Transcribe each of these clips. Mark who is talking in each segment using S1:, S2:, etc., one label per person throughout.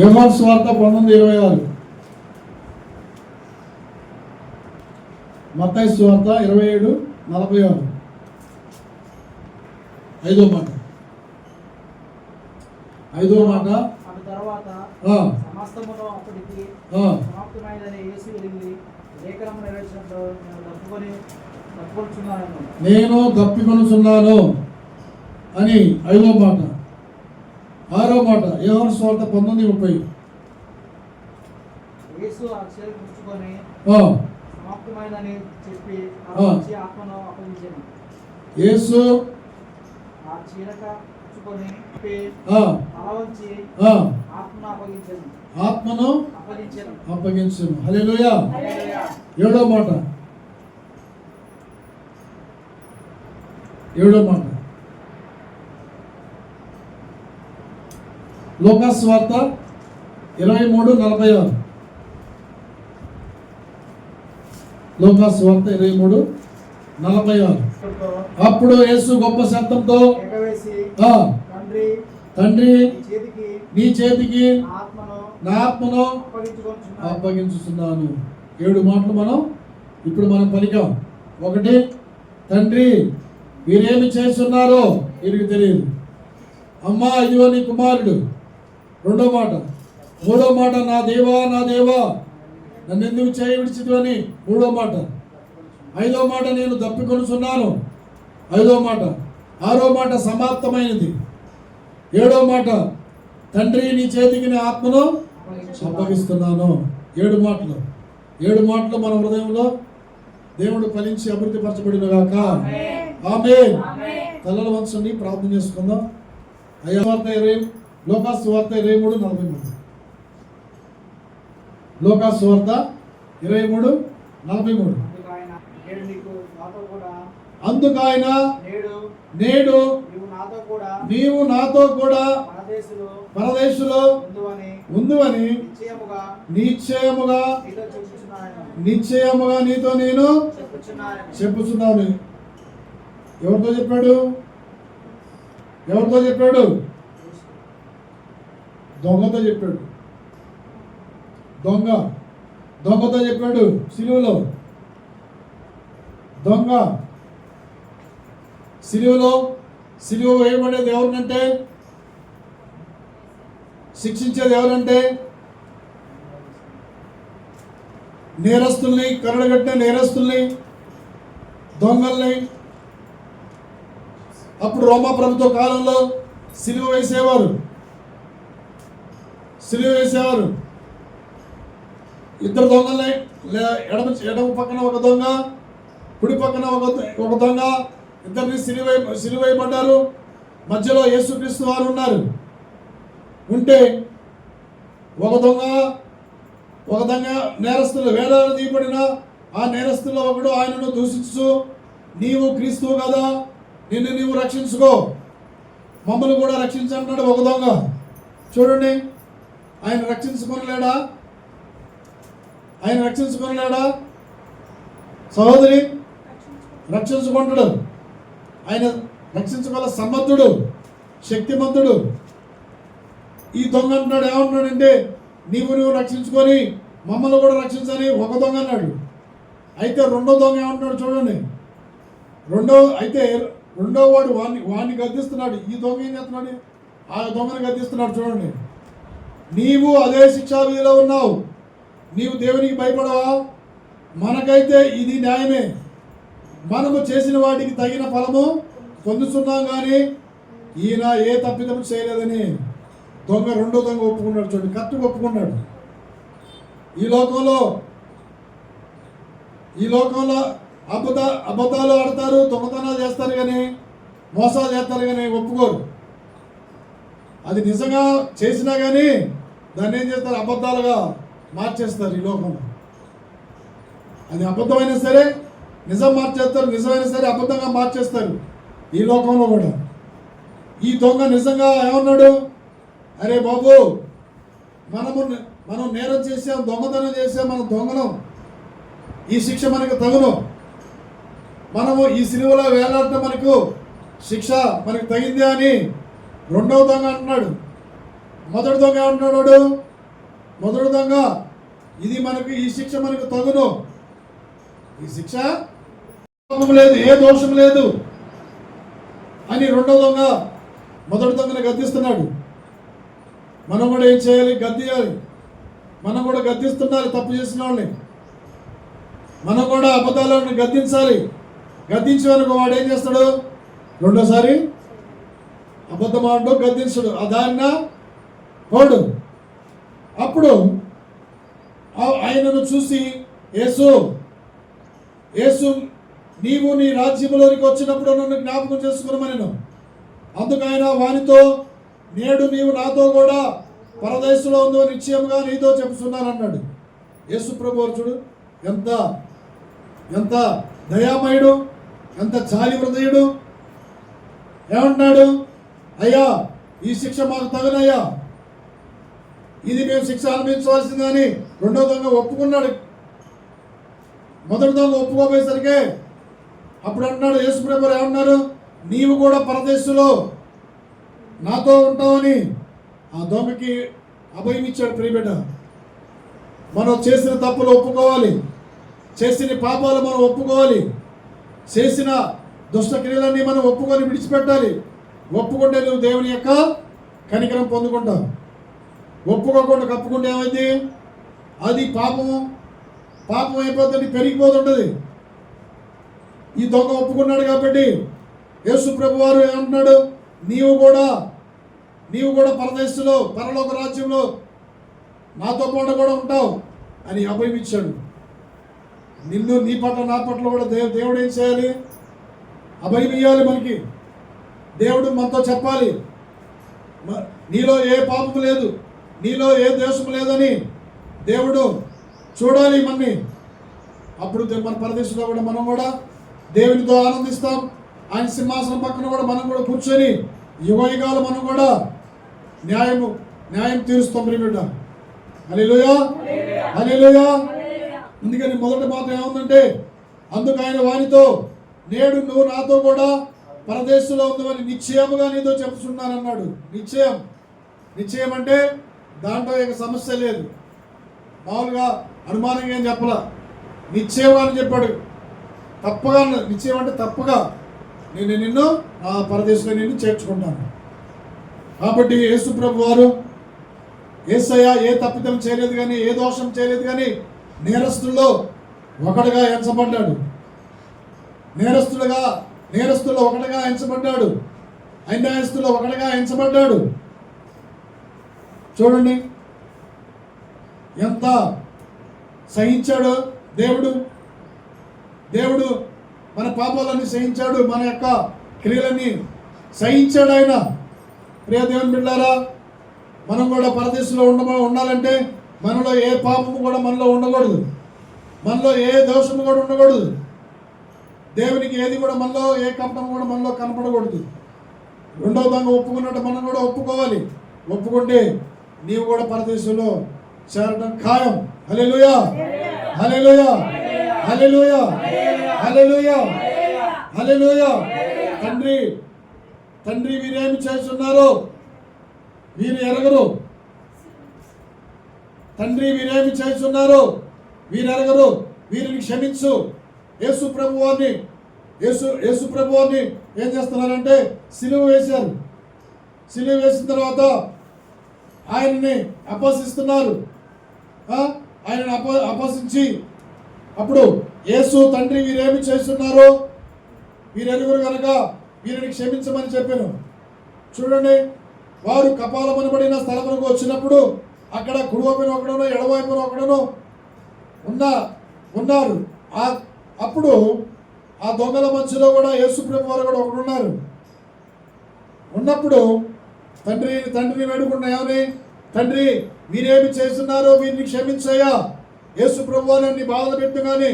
S1: యోహాను సువార్త 19:26, మత్తయి సువార్త 27:46, ఐదో మాట
S2: తర్వాత సమస్తమును అప్పటికి సమాప్తమైనదని యేసు వెలిగి లేఖనము నెరవేర్చినట్లు
S1: నేను తప్పికొనుచున్నాను అని ఐదో మాట. ఆరో మాట యోహాను సువార్త 19:30,
S2: యేసు ఆ చీర పుచ్చుకొని సమాప్తమైనదని చెప్పి ఆత్మను అప్పగించెను.
S1: యేసు
S2: ఆ చీరక పుచ్చుకొని అలవంచి
S1: ఆత్మను అప్పగించెను. హల్లెలూయా. ఏడో మాట లూకాసు సువార్త 23:46, లూకాసు సువార్త 23:46. అప్పుడు యేసు గొప్ప శబ్దంతో తండ్రి నీ చేతికి నా ఆత్మను అప్పగించుతున్నాను. 7 మాటలు మనం పలికాం. ఒకటి, తండ్రి వీరేమి చేస్తున్నారో వీరికి తెలియదు, అమ్మా ఇదిగో నీ కుమారుడు. రెండో మాట. మూడో మాట, నా దేవా నన్ను ఎందుకు చేయి విడిచితివని. మూడో మాట. ఐదో మాట, నేను తప్పికొనుచున్నాను. ఐదో మాట. ఆరో మాట, సమాప్తమైనది. ఏడో మాట, తండ్రి నీ చేతికి నీ ఆత్మను అప్పగిస్తున్నాను. 7 మాటలు. 7 మాటలు మన హృదయంలో దేవుడు ఫలించి అభివృద్ధి పరచబడిన గాక. ఆమేన్. తలలు వంచండి, ప్రార్థన చేసుకుందాం. లూకాసు సువార్త 23:43, లూకాసు సువార్త 23:43. అందుకు ఆయన నేడు నీవు నాతో కూడా పరదేశులో ఉందువని నిశ్చయముగా నీతో నేను చెప్పుచున్నాను. ఎవరితో చెప్పాడు? దొంగతో చెప్పాడు. దొంగతో చెప్పాడు. సిలువ వేయబడేది ఎవరినంటే, శిక్షించేది ఎవరంటే నేరస్తుల్ని, కరడుగట్టిన నేరస్తుల్ని, దొంగల్ని. అప్పుడు రోమా ప్రభుత్వ కాలంలో సిలువ వేసేవారు. ఇద్దరు దొంగల్ని, ఎడమ పక్కన ఒక దొంగ, కుడి పక్కన ఒక దొంగ, ఇద్దరిని సిలువేయబడ్డారు. మధ్యలో యేసుక్రీస్తు వారు ఉన్నారు. ఉంటే ఒక దొంగ నేరస్తులు వేలాలు తీయబడిన ఆ నేరస్తుల్లో ఒకడు ఆయనను దూషించు, నీవు క్రీస్తువు కదా, నిన్ను నీవు రక్షించుకో, మమ్మల్ని కూడా రక్షించన్నాడు ఒక దొంగ. చూడండి, ఆయన రక్షించుకోలేడా? సహోదరి, రక్షించుకుంటాడు. ఆయన రక్షించుకోగల సమర్థుడు, శక్తిమంతుడు. ఈ దొంగ అంటున్నాడు, ఏమంటున్నాడంటే నీవు రక్షించుకొని మమ్మల్ని కూడా రక్షించని ఒక దొంగ అన్నాడు. అయితే రెండో దొంగ ఏమంటున్నాడు చూడండి. రెండో వాడు వాడిని గద్దిస్తున్నాడు. ఈ దొంగ ఏం చేస్తున్నాడు? ఆ దొంగని గద్దిస్తున్నాడు. చూడండి, నీవు అదే శిక్షా విధిలో ఉన్నావు, నీవు దేవునికి భయపడవా? మనకైతే ఇది న్యాయమే, మనము చేసిన వాటికి తగిన ఫలము పొందుతున్నాం, కానీ ఈయన ఏ తప్పిదము చేయలేదని రెండో దొంగ ఒప్పుకున్నాడు. చూడండి, కరెక్ట్గా ఒప్పుకున్నాడు. ఈ లోకంలో అబద్ధాలు ఆడతారు, దొంగతనాలు చేస్తారు, కానీ మోసాలు చేస్తారు, కానీ ఒప్పుకోరు. అది నిజంగా చేసినా కానీ దాన్ని ఏం చేస్తారు? అబద్ధాలుగా మార్చేస్తారు. ఈ లోకంలో అది అబద్ధమైనా సరే నిజం మార్చేస్తారు, నిజమైనా సరే అబద్ధంగా మార్చేస్తారు. ఈ లోకంలో కూడా ఈ దొంగ నిజంగా ఏమన్నాడు? అరే బాబు, మనం నేరం చేసాం, దొంగతనం చేసాం, మనం దొంగలం, ఈ శిక్ష మనకు తగును, మనము ఈ సిలువలో వేలాడటం మనకు శిక్ష మనకు తగిందే అని రెండవ దొంగ అంటున్నాడు. మొదటి దొంగ ఏమంటున్నాడు? మొదటి దొంగ ఇది మనకు, ఈ శిక్ష మనకు తగును, ఈ శిక్ష పాపం లేదు, ఏ దోషం లేదు అని రెండో దొంగ మొదటి దొంగను గద్దిస్తున్నాడు. మనం కూడా ఏం చేయాలి? గద్దియాలి. మనం కూడా గద్దిస్తుండాలి తప్పు చేసిన వాళ్ళని. మనం కూడా అబద్ధాలను గద్దించాలి. గద్దించేవరకు వాడు ఏం చేస్తాడు? రెండోసారి అబద్ధం ఆడు, గద్దించడు, ఆ దారిన పోడు. అప్పుడు ఆయనను చూసి యేసు నీవు నీ రాజ్యంలోనికి వచ్చినప్పుడు నన్ను జ్ఞాపకం చేసుకున్నామని. అందుకు ఆయన వానితో, నేడు నీవు నాతో కూడా పరదేశంలో ఉందో నిశ్చయముగా నీతో చెప్తున్నాను అన్నాడు. యేసు ప్రభువు చూడు ఎంత ఎంత దయామయుడు, ఎంత జాలి హృదయుడు. ఏమంటున్నాడు? అయ్యా, ఈ శిక్ష మాకు తగునయ్యా, ఇది మేము శిక్ష అనుభవించవలసిందని రెండో దొంగ ఒప్పుకున్నాడు. మొదటి దొంగ ఒప్పుకోపోయేసరికి అప్పుడు అంటున్నాడు యేసు ప్రభువు ఏమన్నారు? నీవు కూడా పరదేశంలో నాతో ఉంటావని ఆ దొంగకి అభయం ఇచ్చాడు. ప్రియబిడ్డ, మనం చేసిన తప్పులు ఒప్పుకోవాలి, చేసిన పాపాలు మనం ఒప్పుకోవాలి, చేసిన దుష్టక్రియలన్నీ మనం ఒప్పుకొని విడిచిపెట్టాలి. ఒప్పుకుంటే నువ్వు దేవుని యొక్క కనికరం పొందుకుంటావు. ఒప్పుకోకుండా కప్పుకుంటే ఏమైంది? అది పాపం అయిపోతుంది, పెరిగిపోతుంటుంది. ఈ దొంగ ఒప్పుకున్నాడు కాబట్టి యేసు ప్రభు వారు ఏమంటున్నాడు? నీవు కూడా పరదేశంలో, పరలోక రాజ్యంలో నాతో పాటు కూడా ఉంటావు అని అభయం ఇచ్చాడు. నిన్ను, నీ పట్ల, నా పట్ల కూడా దేవుడు ఏం చేయాలి? అభయం ఇవ్వాలి. మనకి దేవుడు మనతో చెప్పాలి, నీలో ఏ పాపం లేదు, నీలో ఏ దోషం లేదని దేవుడు చూడాలి మనని. అప్పుడు మన పరదేశంలో కూడా మనం కూడా దేవునితో ఆనందిస్తాం. ఆయన సింహాసనం పక్కన కూడా మనం కూడా కూర్చొని యుగయుగాలు మనం కూడా న్యాయం తీరుస్తాం. ప్రియబిడ్డ, హల్లెలూయా, హల్లెలూయా. అందుకని మొదటి మాట ఏముందంటే, అందుకు ఆయన వానితో, నేడు నువ్వు నాతో కూడా పరదేశంలో ఉందని నిశ్చయముగా నీతో చెప్తున్నానన్నాడు. నిశ్చయం అంటే దాంట్లో ఇక సమస్య లేదు. మామూలుగా అనుమానంగా ఏం చెప్పలా, నిశ్చయం అని చెప్పాడు. తప్పగా, నిశ్చయం అంటే తప్పగా నేను నిన్ను నా పరదేశంలో నిన్ను చేర్చుకుంటాను. కాబట్టి యేసు ప్రభు వారు, యేసయ్య ఏ తప్పిదం చేయలేదు కానీ, ఏ దోషం చేయలేదు కానీ నేరస్తుల్లో ఒకటిగా ఎంచబడ్డాడు. నేరస్తుల్లో ఒకటిగా ఎంచబడ్డాడు. అన్యాయస్తుల్లో ఒకటిగా ఎంచబడ్డాడు. చూడండి ఎంత సహించాడో దేవుడు మన పాపాలన్నీ సహించాడు, మన యొక్క క్రియలన్నీ సహించాడు ఆయన. ప్రియ దేవుని బిడ్డలారా, మనం కూడా పరదేశంలో ఉండాలంటే మనలో ఏ పాపము కూడా మనలో ఉండకూడదు, మనలో ఏ దోషము కూడా ఉండకూడదు. దేవునికి ఏది కూడా మనలో, ఏ కపటం కూడా మనలో కనపడకూడదు. రెండో దొంగ ఒప్పుకున్నట్టు మనం కూడా ఒప్పుకోవాలి. ఒప్పుకుంటే నీవు కూడా పరదేశంలో చేరడం ఖాయం. హల్లెలూయా, హల్లెలూయా, హల్లెలూయా, హల్లెలూయా, హల్లెలూయా. తండ్రి వీరేమి చేస్తున్నారో వీరు ఎరగరు. తండ్రి వీరేమి చేస్తున్నారో వీరు ఎరగరు, వీరిని క్షమించు. యేసు ప్రభు వారిని ఏం చేస్తున్నారంటే సిలువ వేశారు. సిలువ వేసిన తర్వాత ఆయనని అపహసిస్తున్నారు. ఆయనను అపహసించి అప్పుడు యేసు, తండ్రి వీరేమి చేస్తున్నారో వీరెరుగురు కనుక వీరిని క్షమించమని చెప్పాను. చూడండి, వారు కపాలమనబడిన స్థలములకు వచ్చినప్పుడు అక్కడ కుడివైపున ఒకడను ఎడవైపున ఒకడను ఉన్నారు. అప్పుడు ఆ దొంగల మధ్యలో కూడా యేసు ప్రభు వారు కూడా ఒకడున్నారు. ఉన్నప్పుడు తండ్రిని వేడుకున్న ఏమని, తండ్రి వీరేమి చేస్తున్నారో వీరిని క్షమించయ్యా. యేసు ప్రభు వారు అన్ని బాధలు పెట్టు కానీ,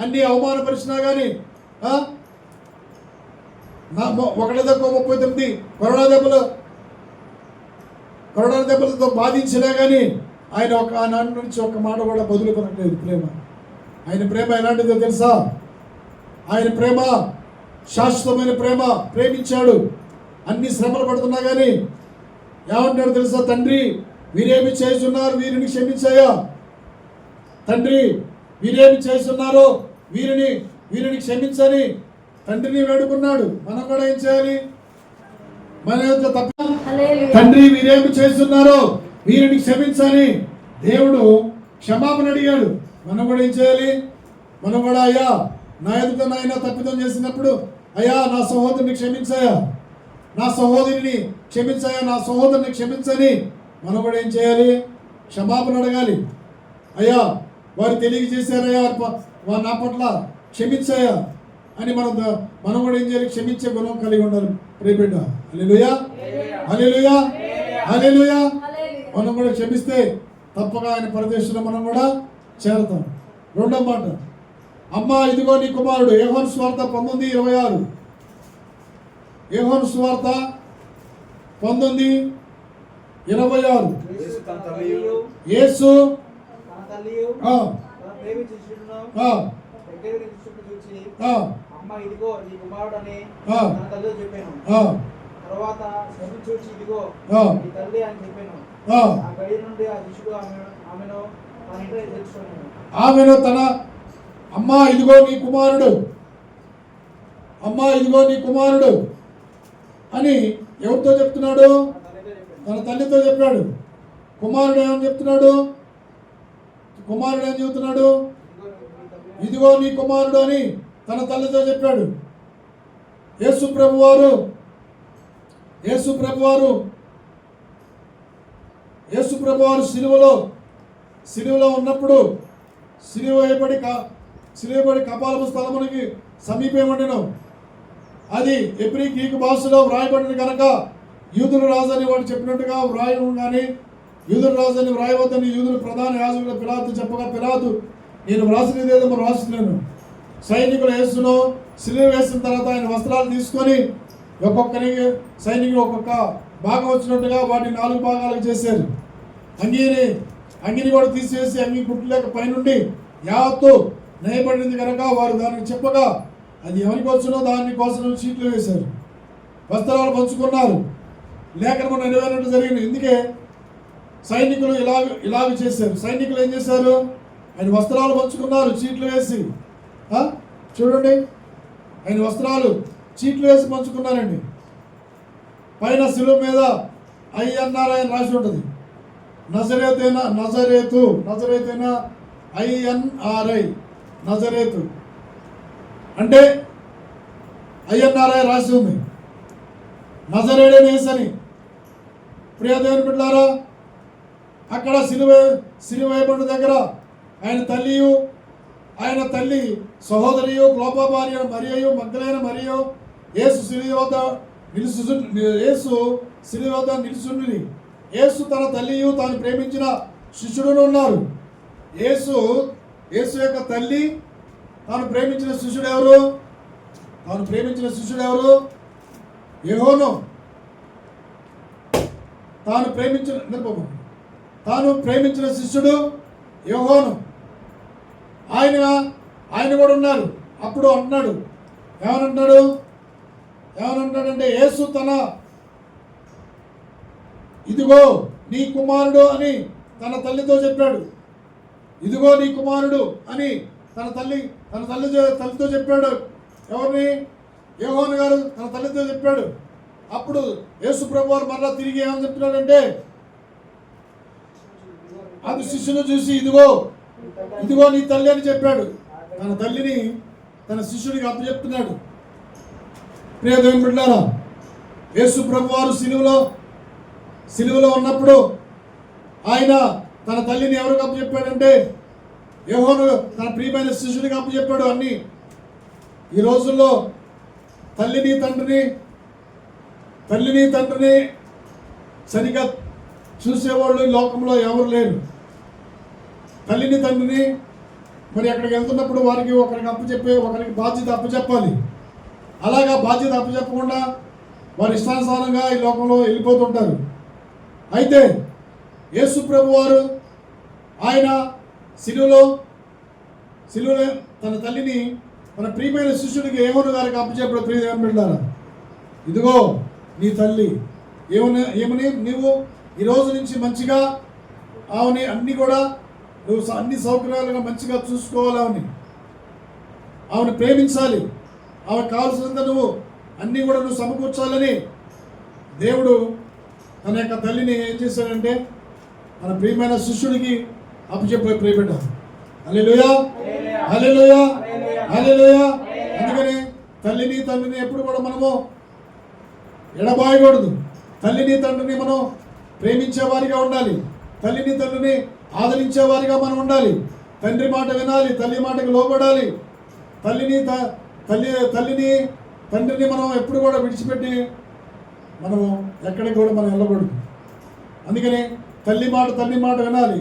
S1: అన్ని అవమానపరిచినా కానీ, ఒకటి తక్కువ 39 కరోనా దెబ్బలతో బాధించినా కానీ ఆయన నాన్న నుంచి ఒక మాట కూడా బదులు కొనట్లేదు. ఆయన ప్రేమ ఎలాంటిదో తెలుసా? ఆయన ప్రేమ శాశ్వతమైన ప్రేమ. ప్రేమించాడు. అన్ని శ్రమలు పడుతున్నా కానీ ఏమంటాడు తెలుసా? తండ్రి వీరేమి చేస్తున్నారు వీరిని క్షమించయ్యా. తండ్రి వీరేమి చేస్తున్నారో వీరిని క్షమించని తండ్రిని వేడుకున్నాడు. మనం కూడా ఏం చేయాలి? మన యొక్క తప్పు తండ్రి వీరేమి చేస్తున్నారో వీరిని క్షమించని దేవుడు క్షమాపణ అడిగాడు. మనం కూడా ఏం చేయాలి? మనం కూడా అయ్యా నా ఎదుట నాయన తప్పిదం చేసినప్పుడు అయ్యా నా సహోదరుని క్షమించాయా, నా సహోదరిని క్షమించాయా, నా సహోదరుని క్షమించని మనం కూడా ఏం చేయాలి? క్షమాపణ అడగాలి. అయ్యా వారు తెలియజేశారయ్యా, వారు నా పట్ల క్షమించాయా అని మనం కూడా ఏం చేయాలి? క్షమించే గుణం కలిగి ఉండాలి. ప్రియబిడ్డ హల్లెలూయా, హల్లెలూయా, హల్లెలూయా. మనం కూడా క్షమిస్తే తప్పగా ఆయన పరదేశంలో మనం కూడా చేరతాం. రెండో మాట, అమ్మా ఇదిగో నీ కుమారుడు. యోహాను సువార్త 19:26. యోహాను సువార్త 19:26. యేసు
S2: అమ్మ ఇదిగో నీ కుమారుడు అని తన తల్లితో చెప్పాను. తర్వాత శిశువు చూచి ఇదిగో నీ తల్లి అని చెప్పాను. ఆ గడియ నుండి ఆ శిశువు ఆమెను తన ఇంట్లో తెచ్చుకున్నాడు.
S1: ఆమెను తన అమ్మా ఇదిగో నీ కుమారుడు, అమ్మా ఇదిగో నీ కుమారుడు అని ఎవరితో చెప్తున్నాడు? తన తల్లితో చెప్పాడు. కుమారుడు ఏమని చెప్తున్నాడు? కుమారుడు ఏం చెబుతున్నాడు? ఇదిగో నీ కుమారుడు అని తన తల్లితో చెప్పాడు. యేసు ప్రభువారు సిలువలో ఉన్నప్పుడు సిలువ వేయబడి కపాలపు స్థలమునికి సమీపేమండిను. అది ఎబ్రీ గ్రీకు భాషలో వ్రాయబడిన కనుక యూదుల రాజని వాడు చెప్పినట్టుగా వ్రాయడం కానీ యూదుల రాజని వ్రాయవద్దని యూదుల ప్రధాన యాజకుల పిలాతు చెప్పగా పిలాతు నేను వ్రాసినదేదో వ్రాస్తున్నాను. సైనికులు యేసును సిలువ వేసిన తర్వాత ఆయన వస్త్రాలు తీసుకొని ఒక్కొక్కరికి సైనికులు ఒక్కొక్క భాగం వచ్చినట్టుగా వాటిని 4 భాగాలకు చేశారు. అంగిని కూడా తీసివేసి అంగి కుట్లేక పైనుండి యావత్తు నేయబడింది కనుక వారు దానికి చెప్పగా అది ఎవరికి వచ్చునో దాని కోసం చీట్లు వేశారు. వస్త్రాలు పంచుకున్నారు. లేఖనము నెరవేరినట్టు జరిగింది. ఇందుకే సైనికులు ఇలాగ చేశారు. సైనికులు ఏం చేశారు? ఆయన వస్త్రాలు పంచుకున్నారు చీట్లు వేసి. చూడండి, ఆయన వస్త్రాలు చీట్లు వేసి పంచుకున్నారండి. పైన శిలువ మీద INR అని రాసి ఉంటుంది. నజరేతైనా INRI నజరేతు అంటే INRI రాసి ఉంది. నజరేయుడైన యేసు అని. ప్రియ దేవుని బిడ్డలారా, అక్కడ సిలువ వేయబడిన దగ్గర ఆయన తల్లి సహోదరియు క్లోపా భార్య మరియయు మగ్దలేన మరియు యేసు సిలువ వద్ద నిలుచుండి యేసు తన తల్లియు తాను ప్రేమించిన శిష్యుడును ఉన్నారు. యేసు యొక్క తల్లి తాను ప్రేమించిన శిష్యుడు ఎవరు? యోహాను. తాను ప్రేమించిన శిష్యుడు యోహాను. ఆయన కూడా ఉన్నారు. అప్పుడు అంటున్నాడు, ఏమనంటాడంటే యేసు ఇదిగో నీ కుమారుడు అని తన తల్లితో చెప్పాడు. ఇదిగో నీ కుమారుడు అని తన తల్లితో చెప్పాడు. ఎవరిని? యోహాను గారు తన తల్లితో చెప్పాడు. అప్పుడు యేసు ప్రభువారు మరలా తిరిగి ఏమని చెప్తున్నాడంటే అది శిష్యును చూసి ఇదిగో నీ తల్లి అని చెప్పాడు. తన తల్లిని తన శిష్యుడికి అప్పచెప్తున్నాడు. ప్రియ దేవుని బిడ్డలారా, యేసు ప్రభువారు సిలువలో ఉన్నప్పుడు ఆయన తన తల్లిని ఎవరికి అప్పచెప్పాడంటే యోహాను తన ప్రియమైన శిష్యుడికి అప్పచెప్పాడు. అన్ని ఈ రోజుల్లో తల్లిని తండ్రిని సరిగా చూసేవాళ్ళు ఈ లోకంలో ఎవరు లేరు. తల్లిని తండ్రిని మరి అక్కడికి వెళ్తున్నప్పుడు ఒకరికి బాధ్యత అప్పచెప్పాలి. అలాగా బాధ్యత అప్పచెప్పకుండా వారి ఇష్టానుసారంగా ఈ లోకంలో వెళ్ళిపోతుంటారు. అయితే యేసు ప్రభువారు ఆయన సిలువలో తన తల్లిని మన ప్రియమైన శిష్యుడికి యోహాను గారికి అప్పచెప్పాడు. ప్రియ దేవుని బిడ్డలారా, ఇదిగో నీ తల్లి. ఏమని నీవు ఈ రోజు నుంచి మంచిగా ఆమెని అన్నీ కూడా నువ్వు అన్ని సౌకర్యాలుగా మంచిగా చూసుకోవాలి. ఆమెను ప్రేమించాలి. ఆమెకు కావాల్సినంత నువ్వు అన్నీ కూడా నువ్వు సమకూర్చాలని దేవుడు తన యొక్క తల్లిని ఏం చేశాడంటే తన ప్రియమైన శిష్యుడికి అప్పచెప్పే ప్రియబిడ్డ. హల్లెలూయా, హల్లెలూయా, హల్లెలూయా. అందుకని తల్లిని తండ్రిని ఎప్పుడు కూడా మనము ఎడబాయకూడదు. తల్లిని తండ్రిని మనం ప్రేమించేవారిగా ఉండాలి. తల్లిని తండ్రిని ఆదరించేవారిగా మనం ఉండాలి. తండ్రి మాట వినాలి, తల్లి మాటకు లోబడాలి. తల్లిని తండ్రిని మనం ఎప్పుడు కూడా విడిచిపెట్టి మనము ఎక్కడికి కూడా మనం వెళ్ళకూడదు. అందుకని తండ్రి మాట వినాలి.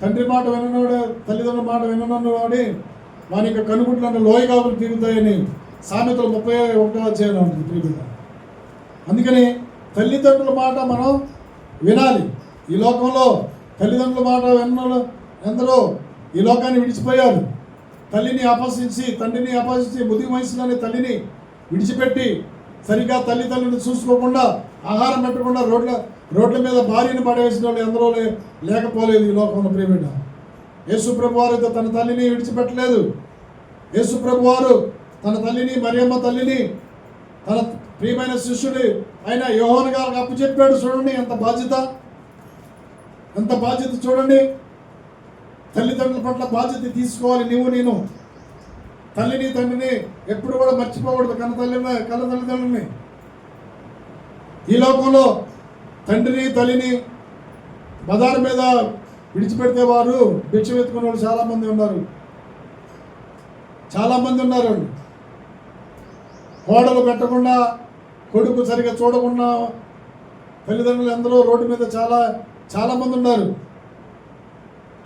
S1: తండ్రి మాట వినవాడు తల్లిదండ్రుల మాట వినను వాడి వాని యొక్క కనుగుడ్లను లోయగా తిరుగుతాయని సామెతలు 31వ అధ్యాయంలో ఉంటుంది ప్రియబిడ్డ. అందుకని తల్లిదండ్రుల మాట మనం వినాలి. ఈ లోకంలో తల్లిదండ్రుల మాట విన్న ఎందరో ఈ లోకాన్ని విడిచిపోయారు. తల్లిని అపహసించి తండ్రిని అపహసించి ముదిగి వయసులోని తల్లిని విడిచిపెట్టి సరిగ్గా తల్లిదండ్రులను చూసుకోకుండా ఆహారం పెట్టకుండా రోడ్ల మీద భార్యను పడవేసిన వాళ్ళు ఎందరో లేకపోలేదు ఈ లోకంలో ప్రియబిడ్డ. యేసు ప్రభు వారు అయితే తన తల్లిని విడిచిపెట్టలేదు. యేసు ప్రభు వారు తన తల్లిని మరియమ్మ తల్లిని తన ప్రియమైన శిష్యుడి అయిన యోహాను గారికి అప్పచెప్పాడు. చూడండి ఎంత బాధ్యత చూడండి. తల్లిదండ్రుల పట్ల బాధ్యత తీసుకోవాలి. నేను తల్లిని తండ్రిని ఎప్పుడు కూడా మర్చిపోకూడదు. కన్న తల్లిదండ్రులని. ఈ లోకంలో తండ్రిని తల్లిని బజారు మీద విడిచిపెడితే వారు భిక్ష వెతుకునే వాళ్ళు చాలామంది ఉన్నారు. కోడలు పెట్టకుండా కొడుకు సరిగా చూడకుండా తల్లిదండ్రులు ఎందరో రోడ్డు మీద చాలామంది ఉన్నారు.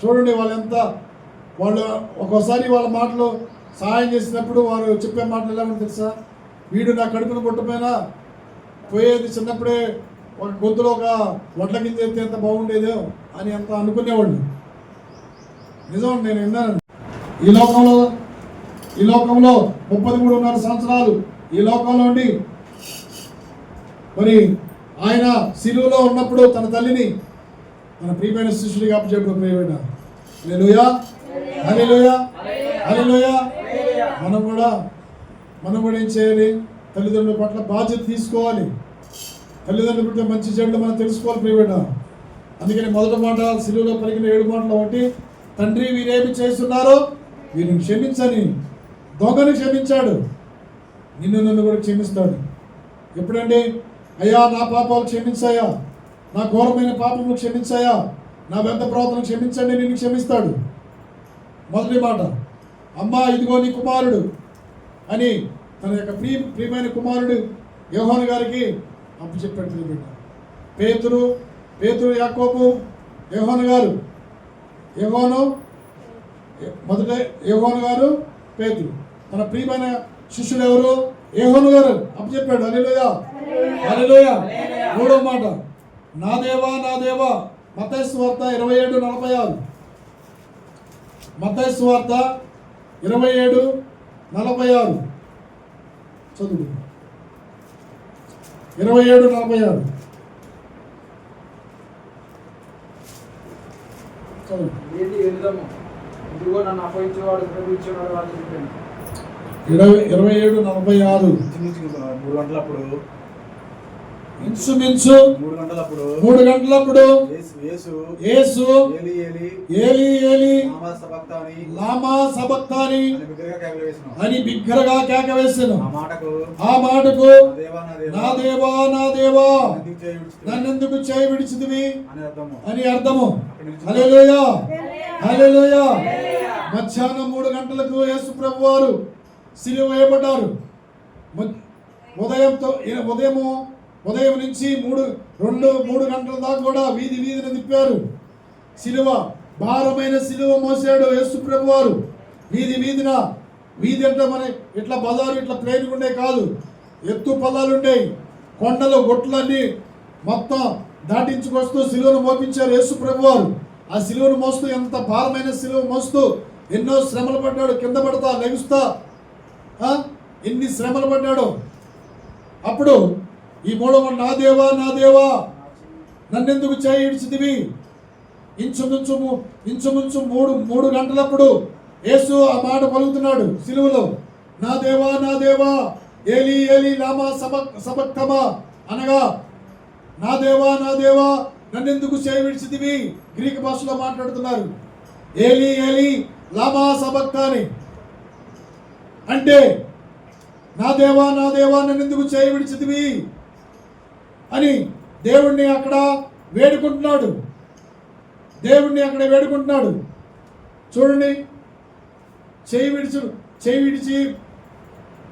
S1: చూడండి వాళ్ళు ఒక్కోసారి వాళ్ళ మాటలు సహాయం చేసినప్పుడు వారు చెప్పే మాటలు ఎలా ఉంటుంది తెలుసా? వీడు నా కడుపును పుట్టపోయినా పోయేది చిన్నప్పుడే ఒక గొంతులో ఒక వడ్ల గింజ ఎత్తే ఎంత బాగుండేదో అని అంత అనుకునేవాళ్ళు. నిజం, నేను విన్నాను. ఈ లోకంలో 33.5 సంవత్సరాలు ఈ లోకంలో ఉండి మరి ఆయన సిలువలో ఉన్నప్పుడు తన తల్లిని మన ప్రియమైన శిష్యుడిగా అప్పచెప్పాడు ప్రియమైన. హల్లెలూయా, హల్లెలూయా, హల్లెలూయా. మనం కూడా ఏం చేయాలి? తల్లిదండ్రుల పట్ల బాధ్యత తీసుకోవాలి. తల్లిదండ్రుల పట్ల మంచి చెడులు మనం తెలుసుకోవాలి ప్రియమైన. అందుకని మొదటి మాట సిలువలో పలికిన 7 మాటలు ఒకటి, తండ్రి వీరేమి చేస్తున్నారో వీరిని క్షమించని. దొంగను క్షమించాడు, నన్ను కూడా క్షమిస్తాడు. ఎప్పుడండి? అయ్యా నా పాపాలు క్షమించాయా, నా ఘోరమైన పాపములు క్షమించాయా, నా వ్యర్థ ప్రవర్తన క్షమించండి, నిన్ను క్షమిస్తాడు. మొదటి మాట. అమ్మా ఇదిగో నీ కుమారుడు అని తన యొక్క ప్రియమైన కుమారుడు యోహాను గారికి అప్పచెప్పాడు బిడ్డ. పేతురు యాకోబు యోహాను గారు. యోహాను గారు పేతురు. తన ప్రియమైన శిష్యుడు ఎవరు? యోహాను గారు అప్పచెప్పాడు. హల్లెలూయా, హల్లెలూయా. మూడో మాట, నా దేవా నా దేవా. మత్తయి సువార్త 27:46. మత్తయి సువార్త 27:46 చదువు. 27:46 చదువు.
S2: ఇదిగో నన్ను అప్పగించేవాడు ప్రభు ఇచ్చేవాడు అని చెప్పాను.
S1: 27:46 ఇంచుమించు 3 గంటలప్పుడు యేసు ఏలీ ఏలీ లామా సబక్తాని అని బిగ్గరగా కేక వేసెను. ఆ మాటకు నా దేవా నా దేవా నన్నెందుకు చేయి విడిచితివి అని అర్థము. హల్లెలూయా, హల్లెలూయా. మధ్యాహ్నం 3 గంటలకు యేసు ప్రభు వారు సిలువ వేయబడ్డారు. ఉదయం నుంచి 3 గంటల దాకా కూడా వీధిని తిప్పారు. సిలువ భారమైన సిలువ మోసాడు యేసు ప్రభు వారు. వీధి అంటే మన ఇట్లా బజారు ఇట్లా ప్లేన్గా ఉండే కాదు, ఎత్తు పొలాలు ఉండేవి, కొండలు గొట్లన్నీ మొత్తం దాటించుకొస్తూ సిలువను మోపించారు యేసు ప్రభు వారు. ఆ సిలువను మోస్తూ, ఎంత భారమైన సిలువ మోస్తూ ఎన్నో శ్రమలు పడ్డాడు. కింద పడతా లెగుస్తా ఎన్ని శ్రమలు పడ్డాడు. అప్పుడు ఈ 3వ, నా దేవా నా దేవా నన్నెందుకు చేయి విడిచితివి ఇంచుమించు మూడు గంటలప్పుడు యేసు ఆ మాట పలుకుతున్నాడు సిలువలో, నా దేవా ఏలీ ఏలీ లామా సబక్తమా అనగా, నా దేవా నన్నెందుకు చేయి విడిచితివి. గ్రీక్ భాషలో మాట్లాడుతున్నారు. ఏలీ ఏలీ లామా సబక్తాని అంటే, నా దేవా నన్నెందుకు చేయి విడిచితివి అని దేవుణ్ణి అక్కడ వేడుకుంటున్నాడు. చూడండి, చేయి విడిచి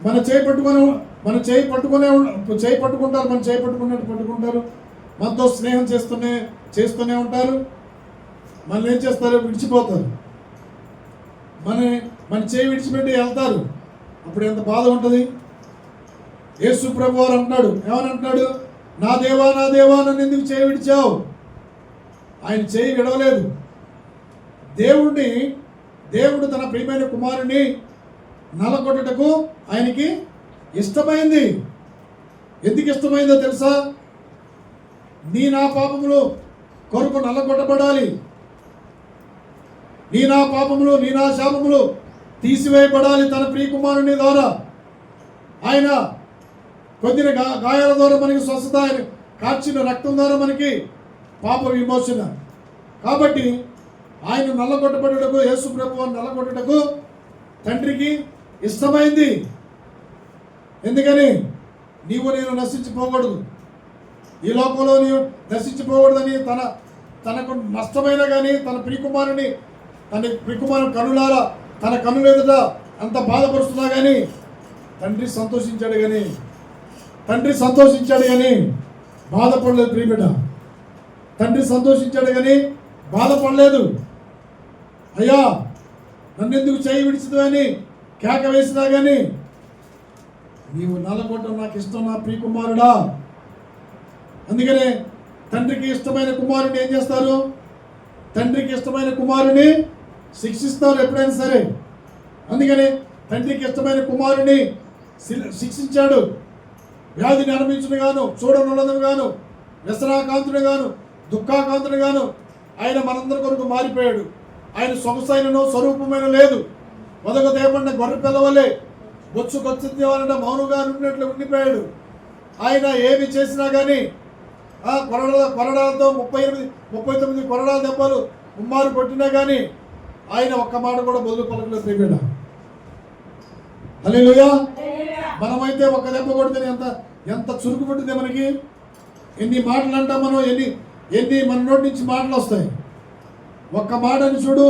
S1: మన చేయి పట్టుకుంటారు. మనతో స్నేహం చేస్తూనే ఉంటారు. మనల్ని ఏం చేస్తారు? విడిచిపోతారు. మన చేయి విడిచిపెట్టి వెళ్తారు. అప్పుడు ఎంత బాధ ఉంటుంది. యేసు ప్రభు వారు అంటున్నాడు, ఏమని అంటున్నాడు? నా దేవా నన్ను ఎందుకు చేయి విడిచావు. ఆయన చేయి విడవలేదు. దేవుడు తన ప్రియమైన కుమారుని నలగొట్టుటకు ఆయనకి ఇష్టమైంది. ఎందుకు ఇష్టమైందో తెలుసా? నా పాపములు కొరకు నల్లగొట్టబడాలి. నా పాపములు నా శాపములు తీసివేయబడాలి తన ప్రియ కుమారుని ద్వారా. ఆయన పొందిన గాయాల ద్వారా మనకి స్వస్థత, ఆయన కార్చిన రక్తం ద్వారా మనకి పాప విమోచన. కాబట్టి ఆయన నల్లగొట్టబడుటకు, యేసు ప్రభువు నల్లగొట్టుటకు తండ్రికి ఇష్టమైంది. ఎందుకని? నేను నశించిపోకూడదు, ఈ లోకంలో నీవు నశించిపోకూడదని తనకు నష్టమైన కానీ తన ప్రియకుమారుని కనులారా తన కన్నుల ఎదుట అంత బాధపరుస్తున్నా కానీ తండ్రి సంతోషించాడు కానీ బాధపడలేదు. ప్రియబిడ్డ, తండ్రి సంతోషించాడు కానీ బాధపడలేదు. అయ్యా నన్నెందుకు చేయి విడిచదు అని కేక వేసినా కానీ, నీవు నల్లగొట్టం నాకు ఇష్టం నా ప్రియ కుమారుడా. అందుకనే తండ్రికి ఇష్టమైన కుమారుని ఏం చేస్తారు? తండ్రికి ఇష్టమైన కుమారుని శిక్షిస్తారు ఎప్పుడైనా సరే. అందుకని తండ్రికి ఇష్టమైన కుమారుని శిక్షించాడు. వ్యాధిని అనుభవించును గాను, చూడనున్నదను గాను, వ్యసనాకాంతుడు గాను, దుఃఖాకాంతుడు గాను ఆయన మనందరి కొరకు మారిపోయాడు. ఆయన సొగసైనను స్వరూపమైన లేదు. మొదక దేవన్న గొర్రె పిల్లవలే బొచ్చు కొచ్చిందేవాలంట మౌనుగా ఉన్నట్లు ఉండిపోయాడు. ఆయన ఏమి చేసినా కానీ కొరడాలతో 39 కొరడాల దెబ్బలు ముమ్మారు కొట్టినా కానీ ఆయన ఒక్క మాట కూడా బదులు పలకలేదు. ప్రియబిడ్డ, హల్లెలూయా. మనమైతే ఒక్క దెబ్బ కొడితే ఎంత చురుకు పుట్టింది మనకి. ఎన్ని మాటలు అంటాం మనం, ఎన్ని మన నోటి నుంచి మాటలు వస్తాయి. ఒక్క మాటని చూడు,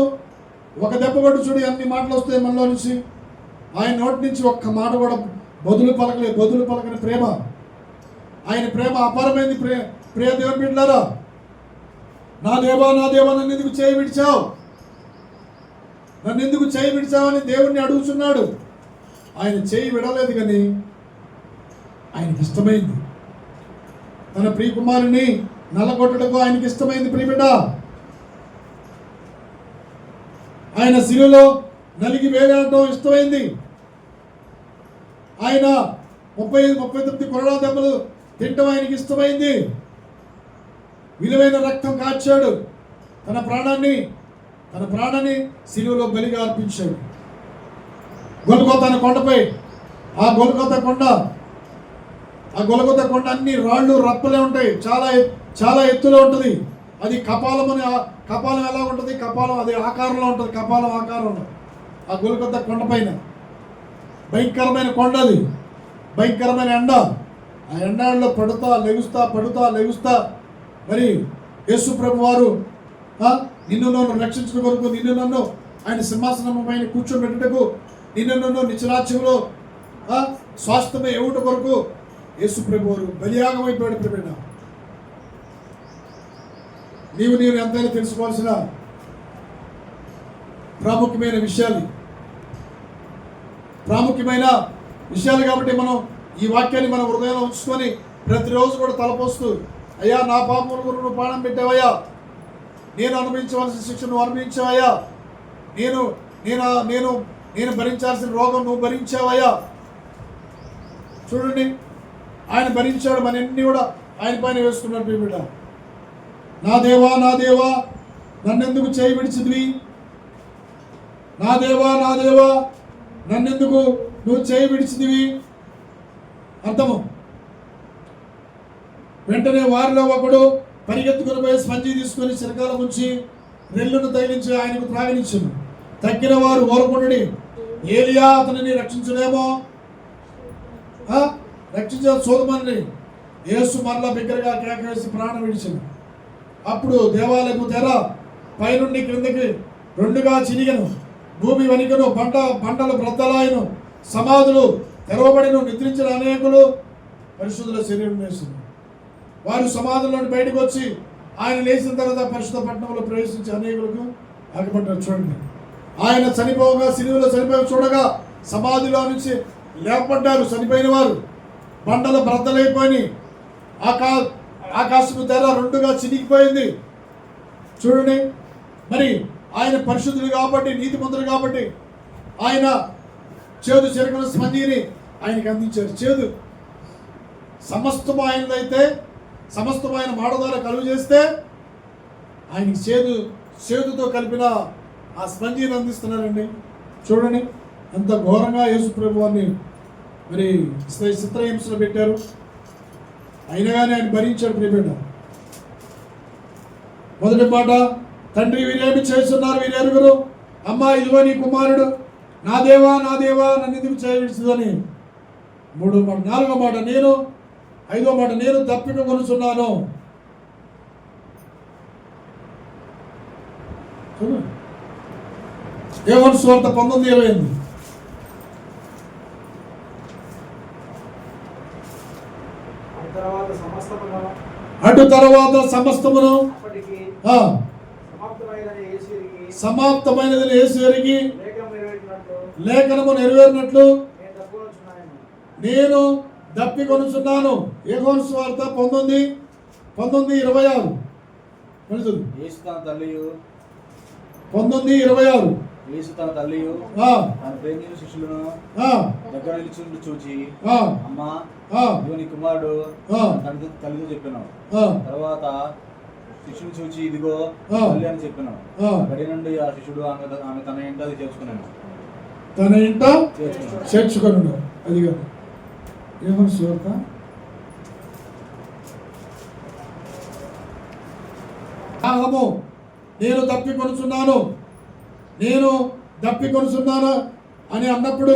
S1: ఒక దెబ్బ కొట్టి చూడు, అన్ని మాటలు వస్తాయి మనలో నుంచి. ఆయన నోటి నుంచి ఒక్క మాట కూడా బదులు పలకని ప్రేమ. ఆయన ప్రేమ అపారమైంది. ప్రియ దేవుని బిడ్డలారా, నా దేవా నన్ను ఎందుకు చేయి విడిచావు అని దేవుణ్ణి అడుగుతున్నాడు. ఆయన చేయి విడలేదు కానీ ఆయనకి ఇష్టమైంది. తన ప్రియ కుమారుని నల్లగొట్టడకు ఆయనకి ఇష్టమైంది. ప్రియబిడ్డ, ఆయన శిలువలో నలిగి వేలాడటం ఇష్టమైంది. ఆయన 39 కొరడా దెబ్బలు తింటం ఆయనకి ఇష్టమైంది. విలువైన రక్తం కాచాడు. తన ప్రాణాన్ని శిలువలో బలిగా అర్పించాడు. గొల్గొతా కొండపై, ఆ గొల్గొతా కొండ అన్ని రాళ్ళు రప్పలే ఉంటాయి. చాలా ఎత్తులో ఉంటుంది. అది కపాలం ఎలా ఉంటుంది? కపాలం అది ఆకారంలో ఉంటుంది. కపాలం ఆకారంలో ఆ గొల్గొతా కొండపైన భయంకరమైన కొండ, అది భయంకరమైన ఎండ. ఆ ఎండాళ్ళలో పడుతా లెగుస్తా మరి యేసు ప్రభు వారు నిన్ను నన్ను రక్షించడం కొరకు, నిన్ను నన్ను ఆయన సింహాసనం పైన కూర్చోబెట్టుటకు, నిన్ను నన్ను నిత్యరాజ్యంలో స్వాస్థ్యమే ఇవ్వట కొరకు యేసు ప్రభు వారు బలియాగం అయిపోయాడు. ప్రియబిడ్డ, నీవు ఎంతైనా తెలుసుకోవాల్సిన ప్రాముఖ్యమైన విషయాలు కాబట్టి మనం ఈ వాక్యాన్ని మన హృదయంలో ఉంచుకొని ప్రతిరోజు కూడా తలపోస్తూ, అయ్యా నా పాపముల కొరకు నువ్వు ప్రాణం పెట్టావయ్యా, నేను అనుభవించవలసిన శిక్ష నువ్వు అనుభవించావయ్యా, నేను భరించాల్సిన రోగం నువ్వు భరించావయ్యా. చూడండి, ఆయన భరించాడు, మన ఎన్ని కూడా ఆయన పైన వేసుకున్నాడు. బిడ్డ, నా దేవా నన్నెందుకు చేయి విడిచిదివి? నా దేవా నన్నెందుకు నువ్వు చేయి విడిచిదివి? అర్థము. వెంటనే వారిలో ఒకడు పరిగెత్తుకుని పోయి స్పంజి తీసుకొని చిరకాల ముంచి రెల్లును తగిలించి ఆయనకు త్రాగనిచ్చును. తక్కిన వారు ఓరకుండి, ఏలియా అతనిని రక్షించలేమో, రక్షించ చూడమని యేసు మరలా బిగ్గరగా కేక వేసి ప్రాణం విడిచింది. అప్పుడు దేవాలయము తెర పైనుండి క్రిందకి రెండుగా చినిగను, భూమి వణికను, బండలు బ్రద్దలాయను, సమాధులు తెరవబడిను, నిద్రించిన అనేకులు పరిశుద్ధుల శరీరం వేసింది. వారు సమాధుల్లోని బయటకు వచ్చి ఆయన లేచిన తర్వాత పరిశుద్ధ పట్టణంలో ప్రవేశించి అనేకులకు ఆగబడ్డారు. చూడండి, ఆయన చనిపోగా సిలువలో చనిపోయి చూడగా సమాధిలో నుంచి లేపబడ్డారు చనిపోయిన వారు. బండలు బ్రద్దలైపోయి ఆకాశము తెర రెండుగా చినిగిపోయింది. చూడండి, మరి ఆయన పరిశుద్ధులు కాబట్టి, నీతిమంతులు కాబట్టి ఆయన చేదు చెరకల స్పంజిని ఆయనకి అందించారు. చేదు సమస్తము ఆయనదైతే, సమస్తము ఆయన మాట ద్వారా కలుగు చేస్తే ఆయనకి చేదుతో కలిపిన ఆ స్పంజిని అందిస్తున్నారండి. చూడండి ఎంత ఘోరంగా యేసు ప్రభు వారిని మరి చిత్రహింసలు పెట్టారు. అయినా కానీ ఆయన భరించాడు. ప్రియబిడ్డ, మొదటి మాట, తండ్రి వీరేమి చేస్తున్నారు వీరు ఎరుగురు. అమ్మా ఇదిగో నీ కుమారుడు. నా దేవా నన్ను ఎందుకు చేయవిడిచిందని. మూడో మాట. నాలుగో మాట, ఐదో మాట, నేను దప్పిక కొనుచున్నాను. యోహాను సువార్త 19:28. అటు తర్వాత సమస్తమును సమాప్తమైనది యేసు ఎరిగి లేఖనము నెరవేరినట్లు నేను దప్పికొనుచున్నాను. యోహాను సువార్త 19:26. 19:26.
S3: యేసు తన తల్లియు తన ప్రేమించిన శిష్యులను దగ్గర నిలిచి చూచి, అమ్మా ఇదిగో నీ కుమారుడు తల్లితో చెప్పాను. తర్వాత శిష్యుని చూచి ఇదిగో తల్లి అని చెప్పాను. అక్కడి నుండి ఆ శిష్యుడు ఆమె తన ఇంట అది చేర్చుకున్నాను.
S1: తన ఇంట చేర్చుకున్నాడు. అది కాదు యోహాను సువార్త నేను దప్పికొనుచున్నాను అని అన్నప్పుడు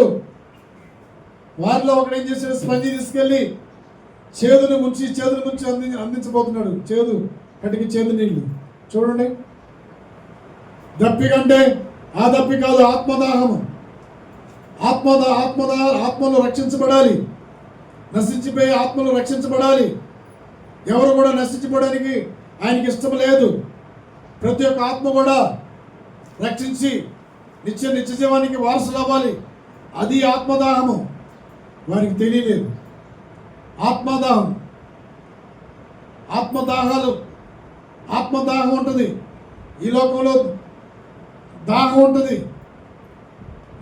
S1: వారిలో ఒకడు ఏం చేశాడు? స్పంజి తీసుకెళ్ళి చేదుని ముంచి అందించబోతున్నాడు. చేదు కటికి చేదు నీళ్లు. చూడండి, దప్పి కంటే ఆ దప్పి కాదు, ఆత్మదాహము. ఆత్మలు రక్షించబడాలి. నశించిపోయే ఆత్మలు రక్షించబడాలి. ఎవరు కూడా నశించిపోవడానికి ఆయనకి ఇష్టం లేదు. ప్రతి ఒక్క ఆత్మ కూడా రక్షించి నిత్య జీవానికి వారసులు అవ్వాలి. అది ఆత్మదాహము. వారికి తెలియలేదు. ఆత్మదాహం ఉంటుంది. ఈ లోకంలో దాహం ఉంటుంది.